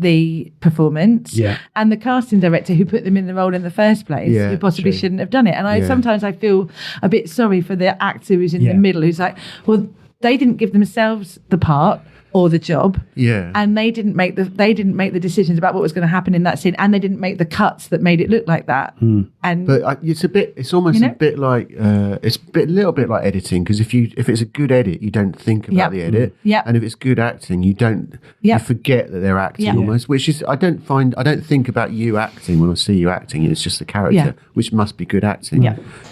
the performance and the casting director who put them in the role in the first place who possibly shouldn't have done it. And sometimes I feel a bit sorry for the actor who's in the middle, who's like, well, they didn't give themselves the part or the job, and they didn't make the decisions about what was going to happen in that scene, and they didn't make the cuts that made it look like that. And but it's almost a bit like a little bit like editing, because if it's a good edit, you don't think about the edit, and if it's good acting, you don't you forget that they're acting almost. Which is I don't think about you acting when I see you acting. It's just the character, which must be good acting.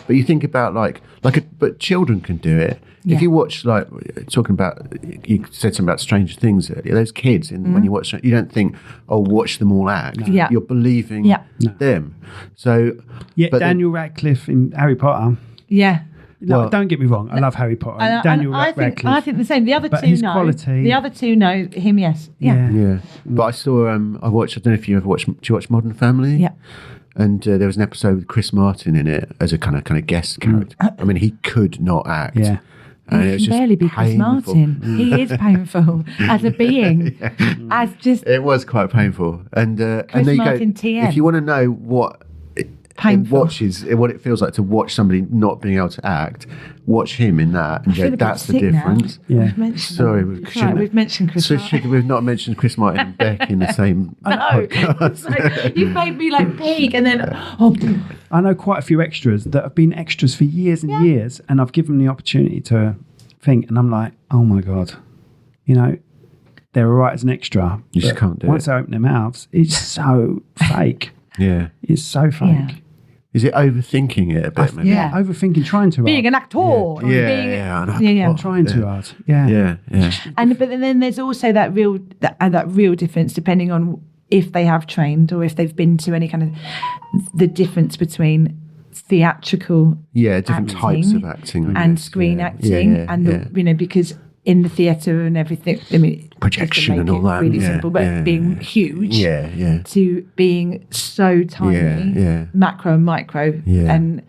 But you think about but children can do it. If you watch, talking about, you said something about Stranger Things earlier, those kids, when you watch, you don't think, watch them all act. No. You're believing them. So, but Daniel Radcliffe in Harry Potter. Yeah. No, don't get me wrong. I love Harry Potter. Daniel Radcliffe. I think the same. The other but two his know. Quality, the other two know him, yes. Yeah. But I saw, I don't know if you ever watched, do you watch Modern Family? Yeah. And there was an episode with Chris Martin in it as a kind of guest character. I mean, he could not act. Yeah. And he it was can just barely be Chris Martin. He is painful as a being. It was quite painful. And Chris Martin TM. If you want to know what what it feels like to watch somebody not being able to act, watch him in that, and that's the difference. Yeah. We've mentioned Chris Martin. We've not mentioned Chris Martin and Beck in the same podcast. You've made me peak, and then I know quite a few extras that have been extras for years and years, and I've given them the opportunity to think, and I'm like, oh my God, they're all right as an extra. You just can't do it. Once they open their mouths, it's so fake. Yeah. It's so fake. Yeah. Is it overthinking it a bit? Maybe? Yeah, overthinking, trying too hard. Being an actor. Trying too hard. Yeah. And but then there's also that real difference, depending on if they have trained or if they've been to any kind of the difference between theatrical different types of acting and screen acting and because in the theatre and everything, I mean, projection and all that, really simple, but being huge, to being so tiny, macro and micro, and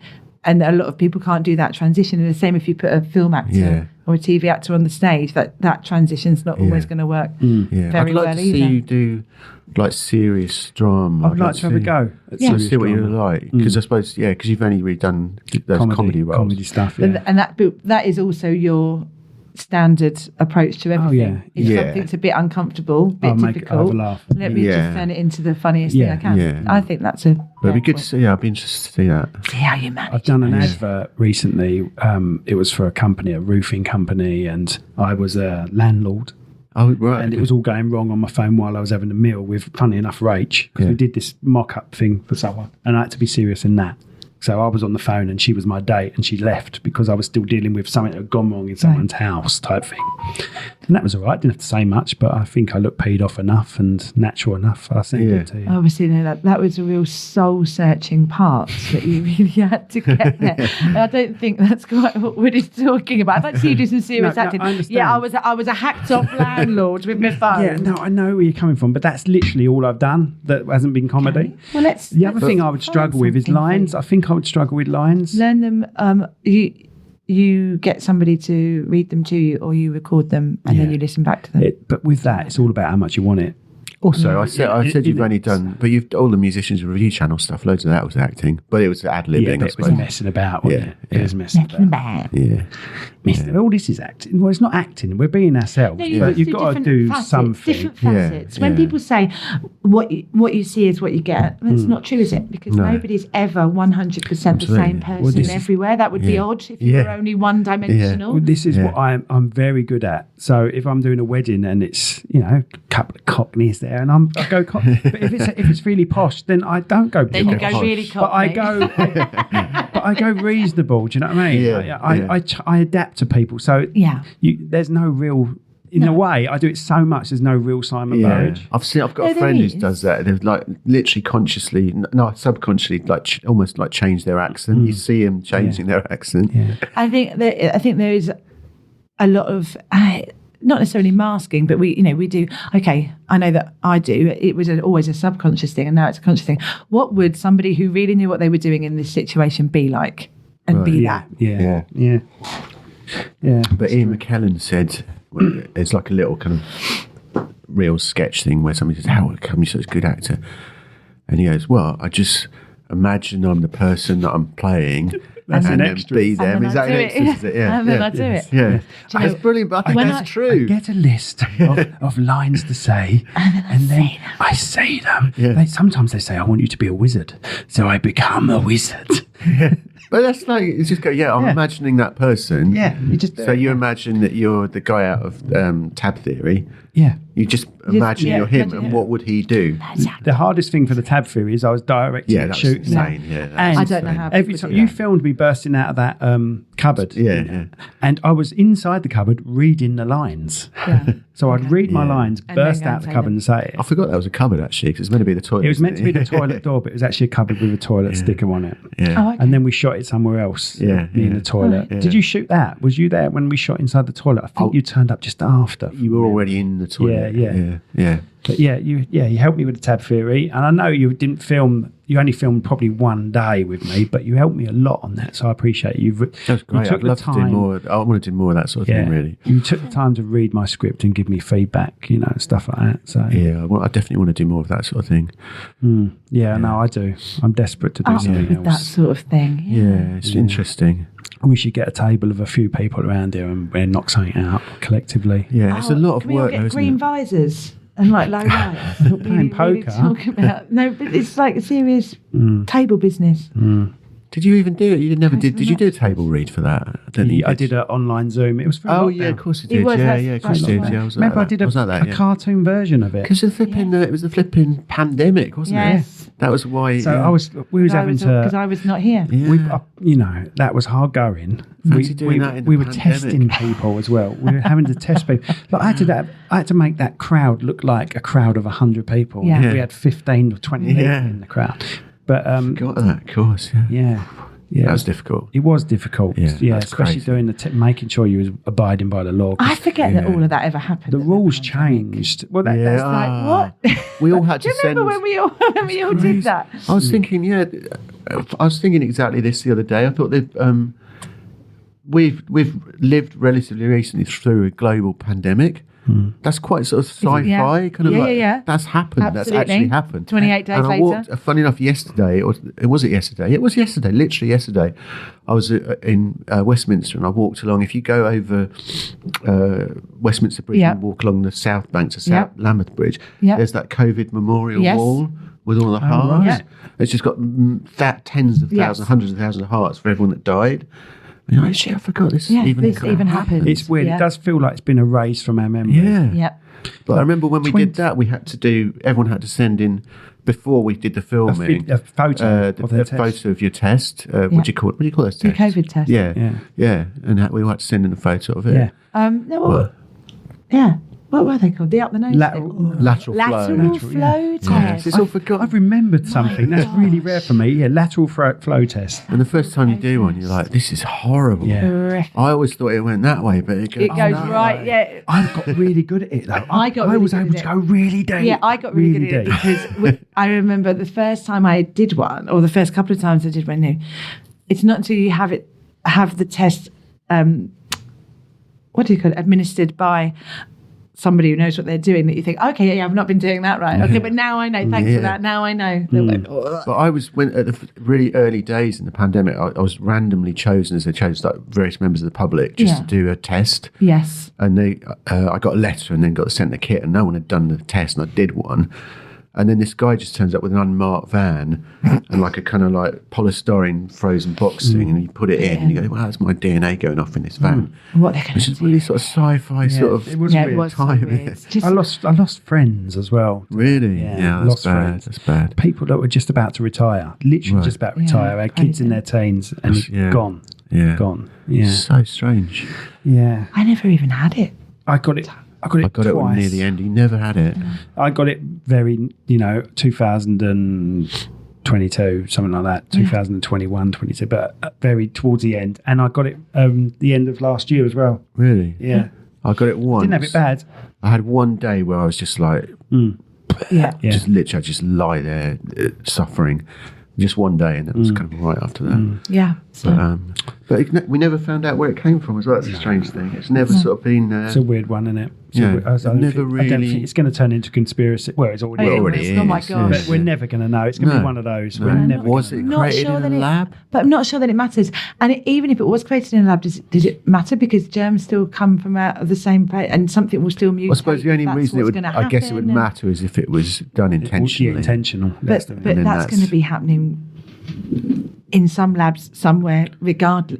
a lot of people can't do that transition. And the same if you put a film actor or a TV actor on the stage, that transition's not always going to work very well either. I'd like to see you do serious drama. I'd like to have a go at serious see what drama. you like, because I suppose because you've only really done those comedy roles, comedy stuff, and that is also your standard approach to everything. If something's a bit uncomfortable, a bit difficult, let me just turn it into the funniest thing I can. I think that's But it'd be good to see. I'd be interested to see that. See how you manage. I've done an advert recently. It was for a roofing company, and I was a landlord. Oh, right. And it was all going wrong on my phone while I was having a meal with, funny enough, Rach, because we did this mock-up thing for someone, and I had to be serious in that. So I was on the phone and she was my date, and she left because I was still dealing with something that had gone wrong in someone's house type thing. And that was all right. Didn't have to say much, but I think I looked paid off enough and natural enough. I sent it to you. Obviously, that was a real soul-searching part that you really had to get there. And I don't think that's quite what Woody's talking about. I'd like to see you do some serious acting. I understand. I was a hacked-off landlord with my phone. Yeah, no, I know where you're coming from, but that's literally all I've done that hasn't been comedy. Okay. Well, the other thing I would struggle with is lines. I think I would struggle with lines. Learn them. you get somebody to read them to you, or you record them and then you listen back to them? But with that, it's all about how much you want it. Also, I said you've only done, but you've all the musicians review channel stuff. Loads of that was acting, but it was ad-libbing. It was messing about, wasn't it? It was messing about. Yeah. All this is acting. Well, it's not acting. We're being ourselves. No, but you've got to do something. Different facets. When people say what you see is what you get, that's not true, is it? Because nobody's ever 100% the same person everywhere. That would be odd if you were only one-dimensional. Well, this is what I'm very good at. So if I'm doing a wedding and it's a couple of cockneys there, and I go cockney. But if it's really posh, then I don't go. Then you go really cockney. But I go reasonable. Do you know what I mean? Yeah. I adapt to people. So there's no real. In a way, I do it so much. There's no real Simon Burridge. I've got a friend who does that. They've like literally consciously, subconsciously, like almost like change their accent. You see them changing their accent. Yeah. I think there is a lot of. Not necessarily masking, but we do. Okay, I know that I do. It was always a subconscious thing, and now it's a conscious thing. What would somebody who really knew what they were doing in this situation be like, and be that? Yeah. But Ian McKellen said, it's like a little kind of real sketch thing where somebody says, "How come you're such a good actor?" And he goes, "Well, I just imagine I'm the person that I'm playing." And then be them. Is that an extra? Is it? Yeah. And then I do it. Yeah. It's brilliant, but I think that's true. I get a list of lines to say, and then I say them. Yeah. Sometimes they say, "I want you to be a wizard," so I become a wizard. But that's like, it's just go, I'm imagining that person. Yeah. You imagine that you're the guy out of Tab Theory. Yeah. You just imagine you're him, and what would he do? The hardest thing for the Tab Theory is I was directing and shooting. Insane. And I don't know how. Every time you filmed me bursting out of that cupboard. Yeah. And I was inside the cupboard reading the lines. Yeah. So I'd read my lines, burst out the cupboard and say it. I forgot that was a cupboard actually, because it's meant to be the toilet. It was meant to be the toilet door, but it was actually a cupboard with a toilet sticker on it. Yeah. Oh, okay. And then we shot it somewhere else. Me in the toilet. Did you shoot that? Was you there when we shot inside the toilet? I think you turned up just after. You were already in the toilet. Yeah. But you helped me with the Tab Theory, and I know you didn't film. You only filmed probably one day with me, but you helped me a lot on that, so I appreciate you. That's great. I'd love to do more. I want to do more of that sort of thing. Really, you took the time to read my script and give me feedback, stuff like that. So I definitely want to do more of that sort of thing. No, I do. I'm desperate to do something else. That sort of thing. Yeah, it's interesting. We should get a table of a few people around here and knock something out collectively. Yeah, it's a lot of work. Can we all get green visors? And like low lights. Playing poker. Talk about, no, but it's like a serious table business. Did you even do it? You never did. Did you do a table read for that? I did an online Zoom. It was for of course you did. Of course you did. Yeah, remember I did a cartoon version of it. Because it was the flipping pandemic, wasn't it? That was why. So we was having to, because I was not here. Yeah. That was hard going. We were testing people as well. We were having to test people. Like I had to make that crowd look like a crowd of 100 people. Yeah. We had 15 or 20 people in the crowd. But got that, of course. Yeah. That was difficult. It was difficult. Yeah, especially doing making sure you was abiding by the law. I forget that all of that ever happened. The rules changed. Well, that's like what? We all had to Do you remember when we all did that? I was thinking, I was thinking exactly this the other day. I thought that we've lived relatively recently through a global pandemic. That's quite sort of sci-fi kind of like that's happened. Absolutely. That's actually happened. 28 days later. Walked, funny enough, yesterday, or was it yesterday? It was yesterday, literally yesterday. I was in Westminster and I walked along. If you go over Westminster Bridge and walk along the south bank to South Lambeth Bridge, there's that COVID memorial wall with all the hearts. Right. It's just got tens of thousands, hundreds of thousands of hearts for everyone that died. Shit, I forgot this even happened. It's weird. It does feel like it's been erased from our memory. Yeah. But I remember when we did that, everyone had to send in, before we did the filming, a photo of their test. Photo of your test. What do you call those tests? Your COVID test. Yeah. And we had to send in a photo of it. What were they called? The up the nose lateral flow test. It's all forgotten. I've remembered something. That's really rare for me. Yeah, lateral flow test. And the first time you do one, you're like, this is horrible. Yeah. I always thought it went that way, but it goes right. Yeah. I got really good at it though. I was able to go really deep. Yeah, I got really good at it because I remember the first time I did one, or the first couple of times I did one. It's not until you have the test what do you call it, administered by somebody who knows what they're doing, that you think, okay, yeah, I've not been doing that right. Okay, but now I know. Thanks for that. Now I know. But I was, when at the really early days in the pandemic, I was randomly chosen, as they chose like various members of the public, just to do a test. Yes. And I got a letter and then got sent a kit, and no one had done the test, and I did one. And then this guy just turns up with an unmarked van and like a kind of like polystyrene frozen box thing, and you put it in and you go, well, that's my DNA going off in this van. What they're going Which to is really sort of sci-fi sort of it was weird. It was time. weird. I lost friends as well. Really? Yeah, That's lost bad. friends. That's bad. People that were just about to retire, literally just about to retire, had kids in their teens, and gone. Yeah. Gone. Yeah. So strange. Yeah. I never even had it. I got it it twice. near the end. You never had it. I got it very, 2022, something like that, 2021, 22, but very towards the end. And I got it the end of last year as well. Really? Yeah. I got it once. Didn't have it bad. I had one day where I was just like, just literally, I just lie there suffering. Just one day, and it was kind of right after that. Yeah. But we never found out where it came from as well. That's a strange thing. It's never sort of been... It's a weird one, isn't it? I I don't think it's going to turn into conspiracy. Well, it's already is. Oh my God. But we're never going to know. It's going to be one of those. We're never Was it created in a lab? But I'm not sure that it matters. And even if it was created in a lab, does it matter? Because germs still come from out of the same place, and something will still mutate. I suppose the only reason it would matter is if it was done intentionally. Intentional. But that's going to be happening in some labs somewhere, regardless.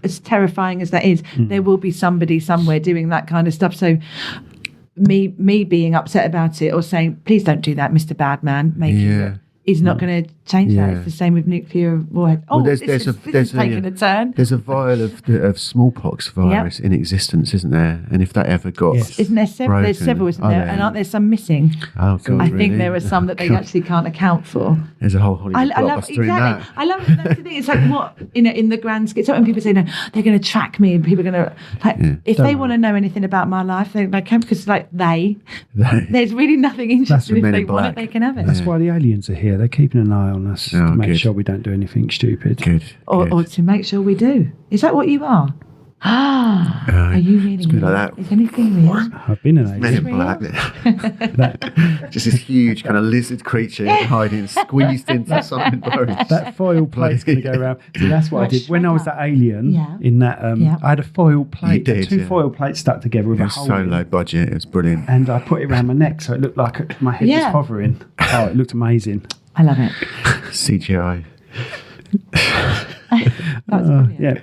As terrifying as that is, there will be somebody somewhere doing that kind of stuff. So me being upset about it or saying, please don't do that, Mr. Badman, is not going to change that. It's the same with nuclear warhead. This is taking a turn. There's a vial of smallpox virus in existence, isn't there? And if that ever got isn't there several? There's several, isn't there? And aren't there some missing? Oh God, I think there are some that they actually can't account for. There's a whole Hollywood blockbuster in that. I love it. That's the thing. It's like what in the grand scheme. So when people say no, they're going to track me, and people are going to if they want to know anything about my life, they can, because there's really nothing interesting. If they want it, they can have it. That's why the aliens are here. They're keeping an eye on us to make sure we don't do anything stupid. Good. Or to make sure we do. Is that what you are? Are you really? It's good like that. Is anything real? I've been an Men alien. in Black. Just this huge kind of lizard creature hiding, squeezed into something. That foil plate's going to go around. So that's what I did when I was that alien. In that, I had a foil plate, two foil plates stuck together with a hole. It was so low budget. It was brilliant. And I put it around my neck, so it looked like my head was hovering. Oh, it looked amazing. I love it. CGI. Yeah.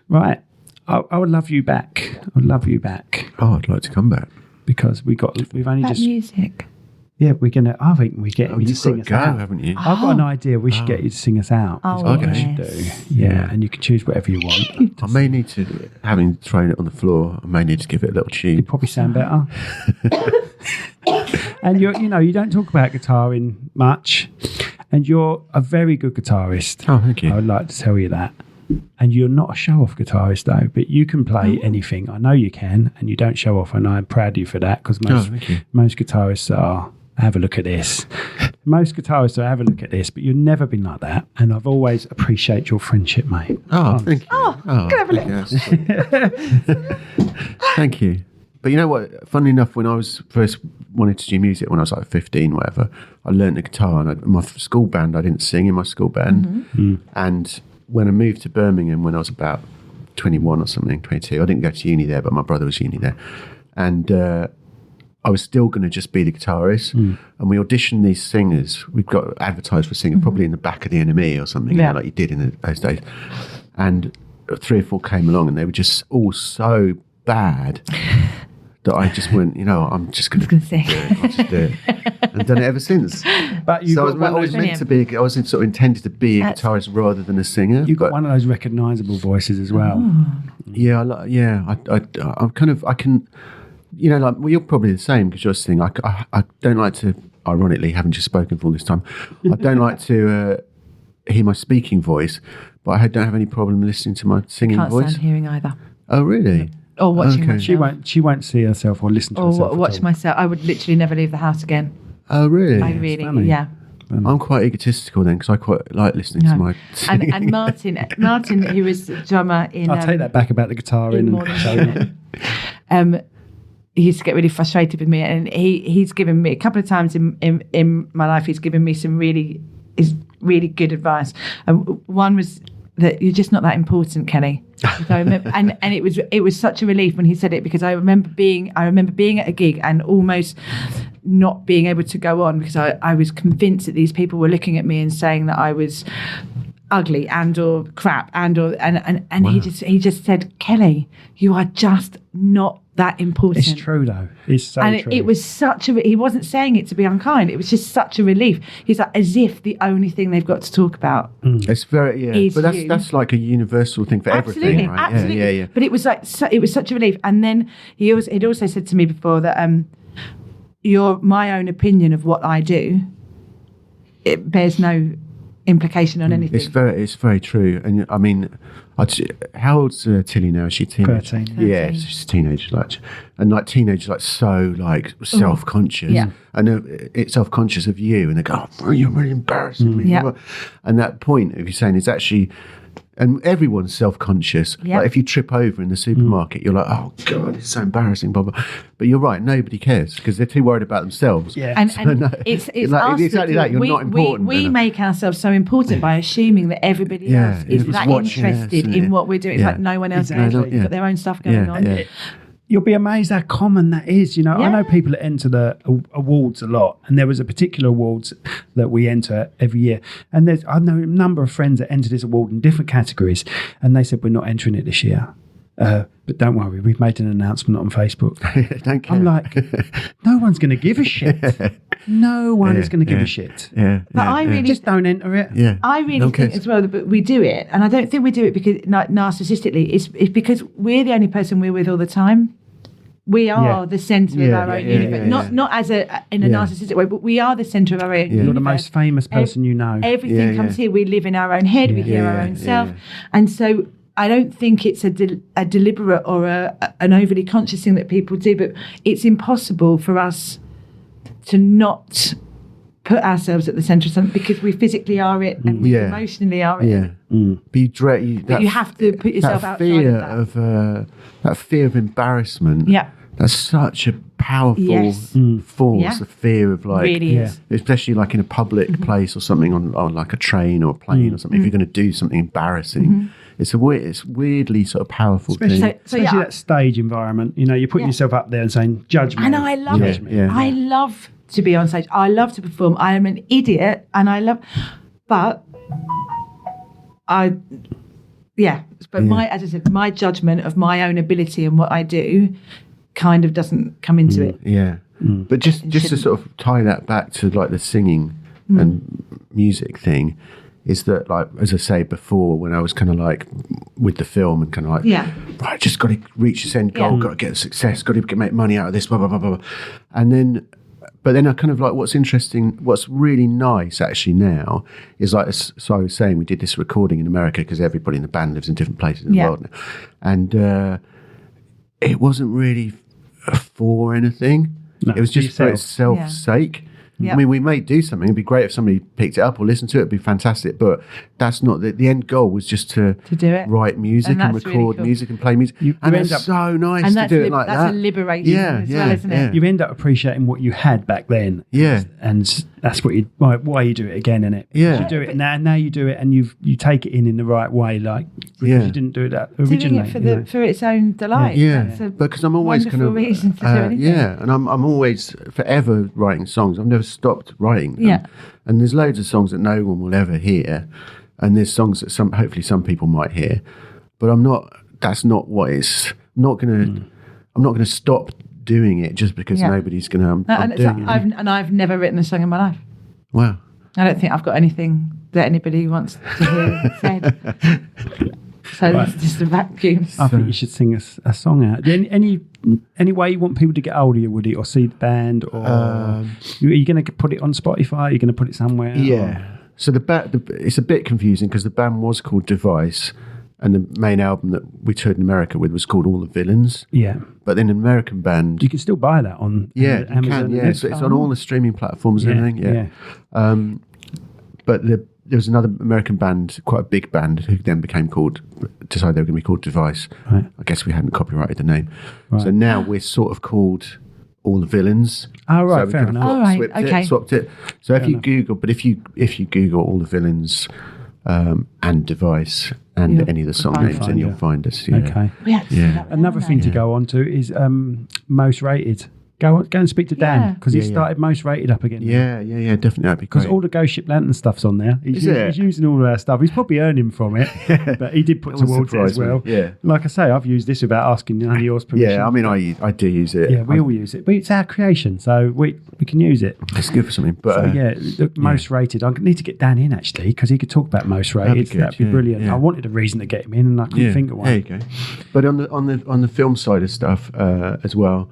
Right. I would love you back. I would love you back. Oh, I'd like to come back. Because we've only that just... music. Yeah, I think we get you to sing us out. Haven't you? I've got an idea. We should get you to sing us out. Oh, is what we yes. should do. Yeah, and you can choose whatever you want. I may need to, having thrown it on the floor, I may need to give it a little tune. You'd probably sound better. And you don't talk about guitaring much, and you're a very good guitarist. Oh, thank you. I would like to tell you that. And you're not a show-off guitarist, though, but you can play anything. I know you can, and you don't show off, and I'm proud of you for that, because most guitarists are, have a look at this. Most guitarists are, have a look at this, but you've never been like that, and I've always appreciated your friendship, mate. Oh, thank you. Can I have a look? Thank you. But you know what? Funnily enough, when I was first wanted to do music, when I was like 15, whatever, I learned the guitar. And in my school band, I didn't sing in my school band. And when I moved to Birmingham when I was about 21 or something, 22, I didn't go to uni there, but my brother was uni there. And I was still going to just be the guitarist. And we auditioned these singers. We've got advertised for a singer, probably in the back of the NME or something, like you did in those days. And 3 or 4 came along, and they were just all so bad that I just went, I'm just going to sing. I'll just do it. And done it ever since. But you I was meant to be, I was sort of intended to be a guitarist rather than a singer. You've got one of those recognisable voices as well. Yeah, I'm kind of, I can, you're probably the same because you're singing. I don't like to, ironically, having just spoken for all this time, I don't like to hear my speaking voice, but I don't have any problem listening to my singing voice. Can't stand hearing either. Oh, really? Or watching myself. She won't see herself or listen to herself. Or watch myself. I would literally never leave the house again. Oh, really? I really, I'm quite egotistical then because I quite like listening to my singing. And Martin, who was the drummer in... I'll take that back about the guitar in Morning and he used to get really frustrated with me, and he's given me a couple of times in my life, he's given me some really good advice. One was that you're just not that important, Kelly. So I remember, and it was such a relief when he said it, because I remember being at a gig and almost not being able to go on because I was convinced that these people were looking at me and saying that I was ugly and or crap and wow. he just said, Kelly, you are just not that important. It's true though. It's so and true. It was such a... He wasn't saying it to be unkind. It was just such a relief. He's like, as if the only thing they've got to talk about It's very, but that's like a universal thing for everything, right? Absolutely. Yeah. But it was like, it was such a relief. And then he'd also said to me before that my own opinion of what I do, it bears no implication on anything. It's very true. And I mean, how old's Tilly now? Is she a teenager? 13. Yeah, so she's a teenager, and teenagers so self-conscious, and it's self-conscious of you, and they go, "Oh, you're really embarrassing me." Yeah. And that point of you saying is actually, and everyone's self-conscious. Yeah. Like if you trip over in the supermarket, you're like, "Oh God, it's so embarrassing," blah blah. But you're right, nobody cares because they're too worried about themselves. Yeah. And It's like, us exactly that. You're not important. We make ourselves so important by assuming that everybody else is that interested in what we're doing. It's like no one else knows. They've got their own stuff going on. Yeah. You'll be amazed how common that is. I know people that enter the awards a lot, and there was a particular awards that we enter every year. And I know a number of friends that enter this award in different categories, and they said, we're not entering it this year. But don't worry, we've made an announcement on Facebook. Don't care. I'm like, no one's going to give a shit. No one is going to give a shit. But I really just don't enter it. Yeah. I really think as well that we do it, and I don't think we do it because narcissistically. It's because we're the only person we're with all the time. We are the centre of our own universe. Not as in a narcissistic way, but we are the centre of our own universe. You're the most famous person you know. Everything comes here. We live in our own head. We hear our own self, and so I don't think it's a deliberate or an overly conscious thing that people do, but it's impossible for us to not put ourselves at the centre of something because we physically are it and we emotionally are it. Yeah. But you have to put yourself outside of that. That fear of embarrassment. Yeah. That's such a powerful force, the fear of really is. Especially like in a public place or something on like a train or a plane or something. If you're going to do something embarrassing, it's weirdly sort of powerful thing. Especially that stage environment. You're putting yourself up there and saying, judge me. And I love it. Yeah. I love to be on stage. I love to perform. I am an idiot and but as I said, my judgment of my own ability and what I do kind of doesn't come into it. Yeah. But just to sort of tie that back to like the singing and music thing, is that like, as I say before, when I was kind of like with the film and kind of like, right, just got to reach this end goal, got to get the success, got to make money out of this, blah, blah, blah, blah. But then I kind of like, what's interesting, what's really nice actually now is like, so I was saying, we did this recording in America because everybody in the band lives in different places in the world now. And it wasn't really for anything. No, it was just for itself's sake. I mean, we may do something. It'd be great if somebody picked it up or listened to it. It'd be fantastic. But that's not the end goal. Was just to do it, write music and record really cool. music and play music. And it's so nice to do it like that. That's a liberation as well, isn't it? You end up appreciating what you had back then. Yeah, and that's why you do it again, innit? Yeah, you do it now. You do it and you take it in the right way, like because you didn't do that originally. Doing it for its own delight. Yeah, because I'm always kind of reason to do anything. Yeah, and I'm always forever writing songs. I've never stopped writing them. Yeah. And there's loads of songs that no one will ever hear, and there's songs that hopefully some people might hear, but that's not what it's. I'm not gonna stop doing it just because nobody's gonna. I've never written a song in my life. Wow. I don't think I've got anything that anybody wants to hear said. So it's just a vacuum. I think you should sing a song out. Any way you want people to get hold of you, Woody, or see the band, or are you going to put it on Spotify? Are you going to put it somewhere? Yeah. So it's a bit confusing because the band was called Device, And the main album that we toured in America with was called All the Villains. Yeah. But then an American band. You can still buy that on Amazon. You can, yeah. So it's on all the streaming platforms and everything. Yeah. But there was another American band, quite a big band, who then decided they were going to be called Device. Right. I guess we hadn't copyrighted the name. Right. So now we're sort of called All the Villains. Oh, right, so fair enough. Oh, right, Swapped it. So if you Google All the Villains and Device and any of the song names, then you'll find us. Yeah. Okay. Another thing to go on to is Most Rated. Go and speak to Dan because he started Most Rated up again. Yeah, definitely. That'd be great. Because all the Ghost Ship Lantern stuff's on there. He's using all of our stuff. He's probably earning from it, but he did put towards it as well. Yeah. Like I say, I've used this without asking none of yours permission. Yeah, I mean, I do use it. Yeah, we all use it. But it's our creation, so we can use it. It's good for something. But the Most Rated. I need to get Dan in actually because he could talk about Most Rated. That'd be brilliant. Yeah. I wanted a reason to get him in, and I couldn't think of one. There you go. But on the film side of stuff as well.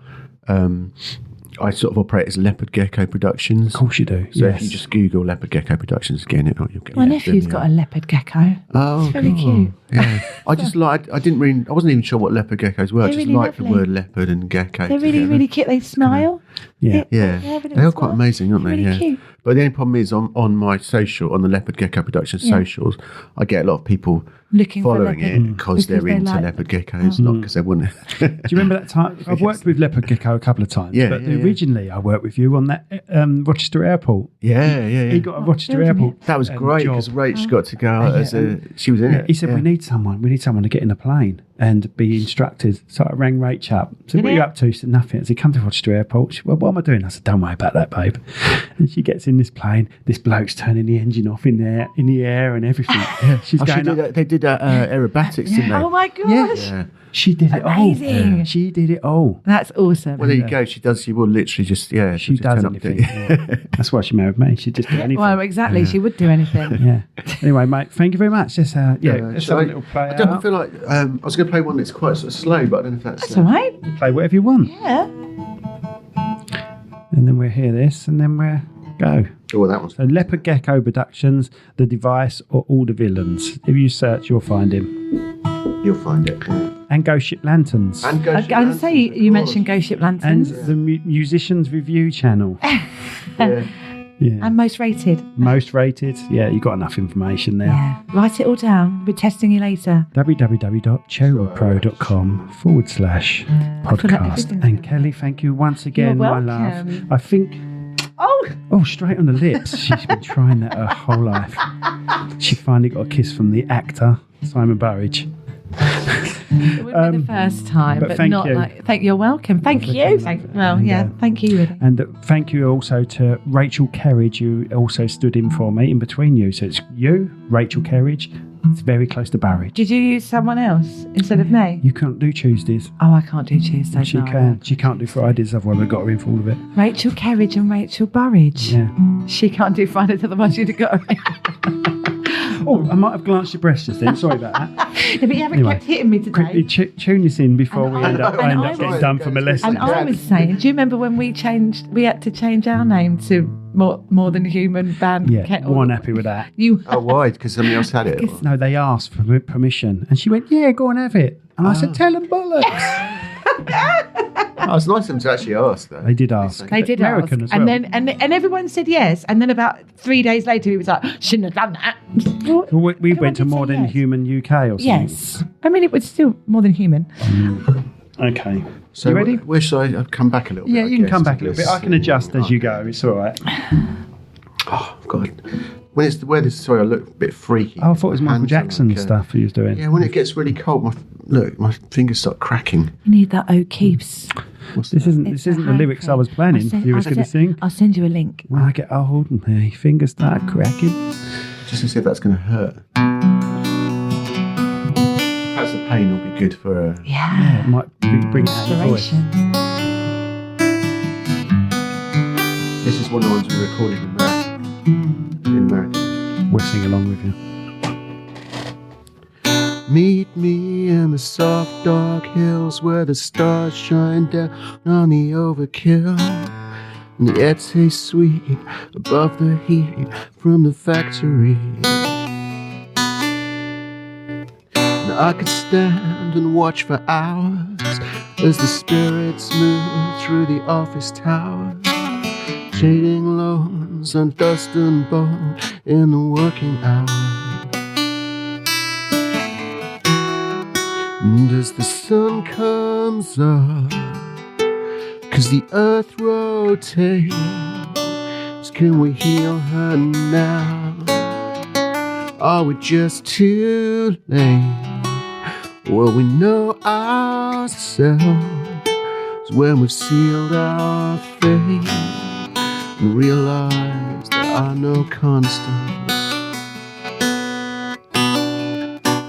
I sort of operate as Leopard Gecko Productions. Of course you do. So if you just Google Leopard Gecko Productions again, you'll get. My nephew's got a leopard gecko. Oh, it's very cute. Yeah, I wasn't even sure what leopard geckos were. I just really liked the lovely. word leopard and gecko. They're really, really cute. They smile. Yeah. They are quite amazing, aren't they? Really cute. But the only problem is on my social, on the Leopard Gecko Productions socials, I get a lot of people looking following for it because they're into like leopard geckos, not because they wouldn't. Do you remember that time? I've worked with Leopard Gecko a couple of times. But originally I worked with you on that Rochester Airport. Yeah. He got a Rochester Airport. That was great because Rach got to go out she was in it. He said, we need someone to get in a plane and be instructed. So I rang Rach up. So what are you up to? She said, nothing. I said, come to Rochester Airport. She said, well, what am I doing? I said, don't worry about that, babe. And she gets in this plane. This bloke's turning the engine off in the air and everything. She's going up. They did aerobatics, didn't they? Oh my gosh. Yeah. She did it all. Amazing. She did it all. That's awesome. Well, there you go. She will literally just, She does anything. That's why she married me. She'd just do anything. Well, exactly. She would do anything. Yeah. Anyway, mate, thank you very much. Just, let's have a little play I feel like I was going to play one that's quite sort of slow, but I don't know if that's... That's all right. Play whatever you want. Yeah. And then we'll hear this, and then we'll go. Oh, that one's... So Leopard Gecko Productions, The Device, or All the Villains. If you search, you'll find him. You'll find it. And Ghost Ship Lanterns. And Ghost Ship I was going to say, you mentioned Ghost Ship And Lanterns. the Musicians Review channel. Yeah. And Most Rated. Most Rated. Yeah, you got enough information there. Yeah. Write it all down. We're testing you later. www.cherrywoodpro.com/podcast. And Kelly, thank you once again, You're my love. welcome. I think... Oh, straight on the lips. She's been trying that her whole life. She finally got a kiss from the actor, Simon Burridge. It wouldn't be the first time, but but thank not you. You're welcome. Thank you. Thank you, really. And thank you also to Rachel Kerridge, who also stood in for me in between you. So it's you, Rachel Kerridge. It's very close to Burridge. Did you use someone else instead of me? You can't do Tuesdays. Oh, I can't do Tuesdays. She can. She can't do Fridays, otherwise I got her in for all of it. Rachel Kerridge and Rachel Burridge. Yeah. She can't do Fridays, otherwise you'd have got her in. Oh, I might have glanced your breast just then. Sorry about that. No, but you haven't kept hitting me today. Quickly tune this in before we end up getting done for molesting. And I was saying, do you remember when we had to change our name to More Than Human Band? Yeah, weren't happy with that. Oh, why? Because somebody else had it? No, they asked for permission. And she went, yeah, go and have it. And I said, tell them bollocks. Oh, it's nice of them to actually ask, though. They did ask. They did American ask. as well. And everyone said yes. And then about 3 days later, he was like, shouldn't have done that. We went to More Than Human UK or something. Yes. I mean, it was still More Than Human. Okay. So you ready? Where should I come back a little bit? Yeah, I you can guess, come back a to little this. bit. I can adjust as you go. It's all right. Oh, God. When it's the weather's, sorry, I look a bit freaky. Oh, I thought it was Michael Hands are Jackson like, stuff he was doing. Yeah, when it gets really cold, my fingers start cracking. You need that O'Keefe's. This isn't the lyrics I was planning. You was going to sing. I'll send you a link. When I get old and my fingers start cracking. Just to see if that's going to hurt. Perhaps the pain will be good for a... Yeah. It might bring it out of the voice. Inspiration. This is one of the ones we recorded in America. We'll sing along with you. Meet me in the soft, dark hills where the stars shine down on the overkill. And the air tastes sweet above the heat from the factory. And I could stand and watch for hours as the spirits move through the office tower, trading loans on dust and bone in the working hour. And as the sun comes up, 'cause the earth rotates, can we heal her now? Are we just too late? Well, we know ourselves when we've sealed our fate and realize there are no constants.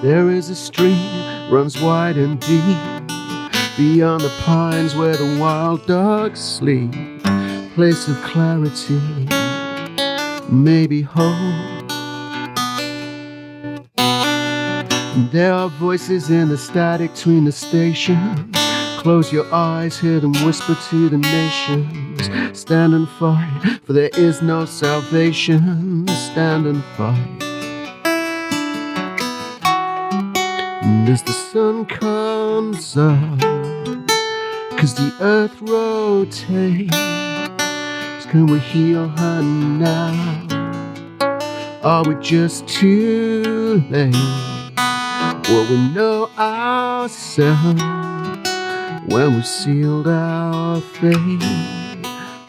There is a stream, runs wide and deep, beyond the pines where the wild dogs sleep. Place of clarity, maybe hope. There are voices in the static between the stations. Close your eyes, hear them whisper to the nations. Stand and fight, for there is no salvation. Stand and fight. And as the sun comes up, 'cause the earth rotates, can we heal her now? Are we just too late? Well, we know ourselves when we've sealed our fate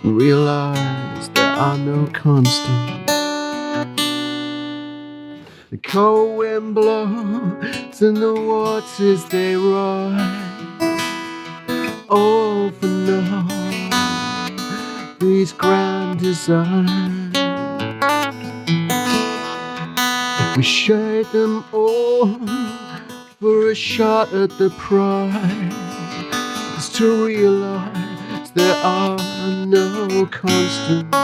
and realize there are no constants. The cold wind blows and the waters they rise. Oh, for no, these grand designs. We shake them all for a shot at the prize. It's to realize there are no constants.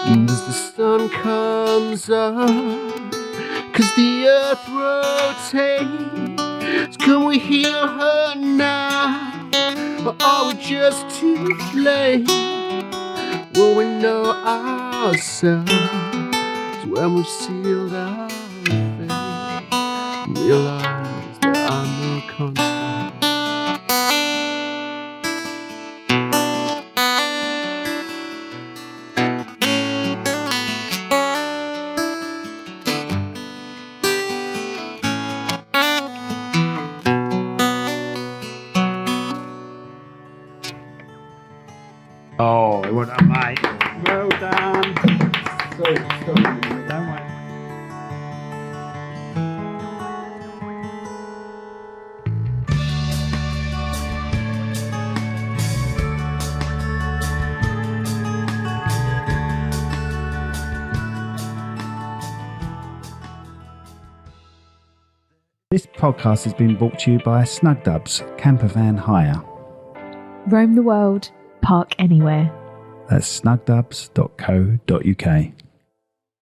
And as the sun comes up, 'cause the earth rotates, can we heal her now? Or are we just too late? Well, we know ourselves when we've sealed our fate and realize there are no constants. Oh, well done, mate. Well done. Sorry. Don't worry. This podcast has been brought to you by Snugdubs Campervan Hire. Roam the world, park anywhere. That's snugdubs.co.uk.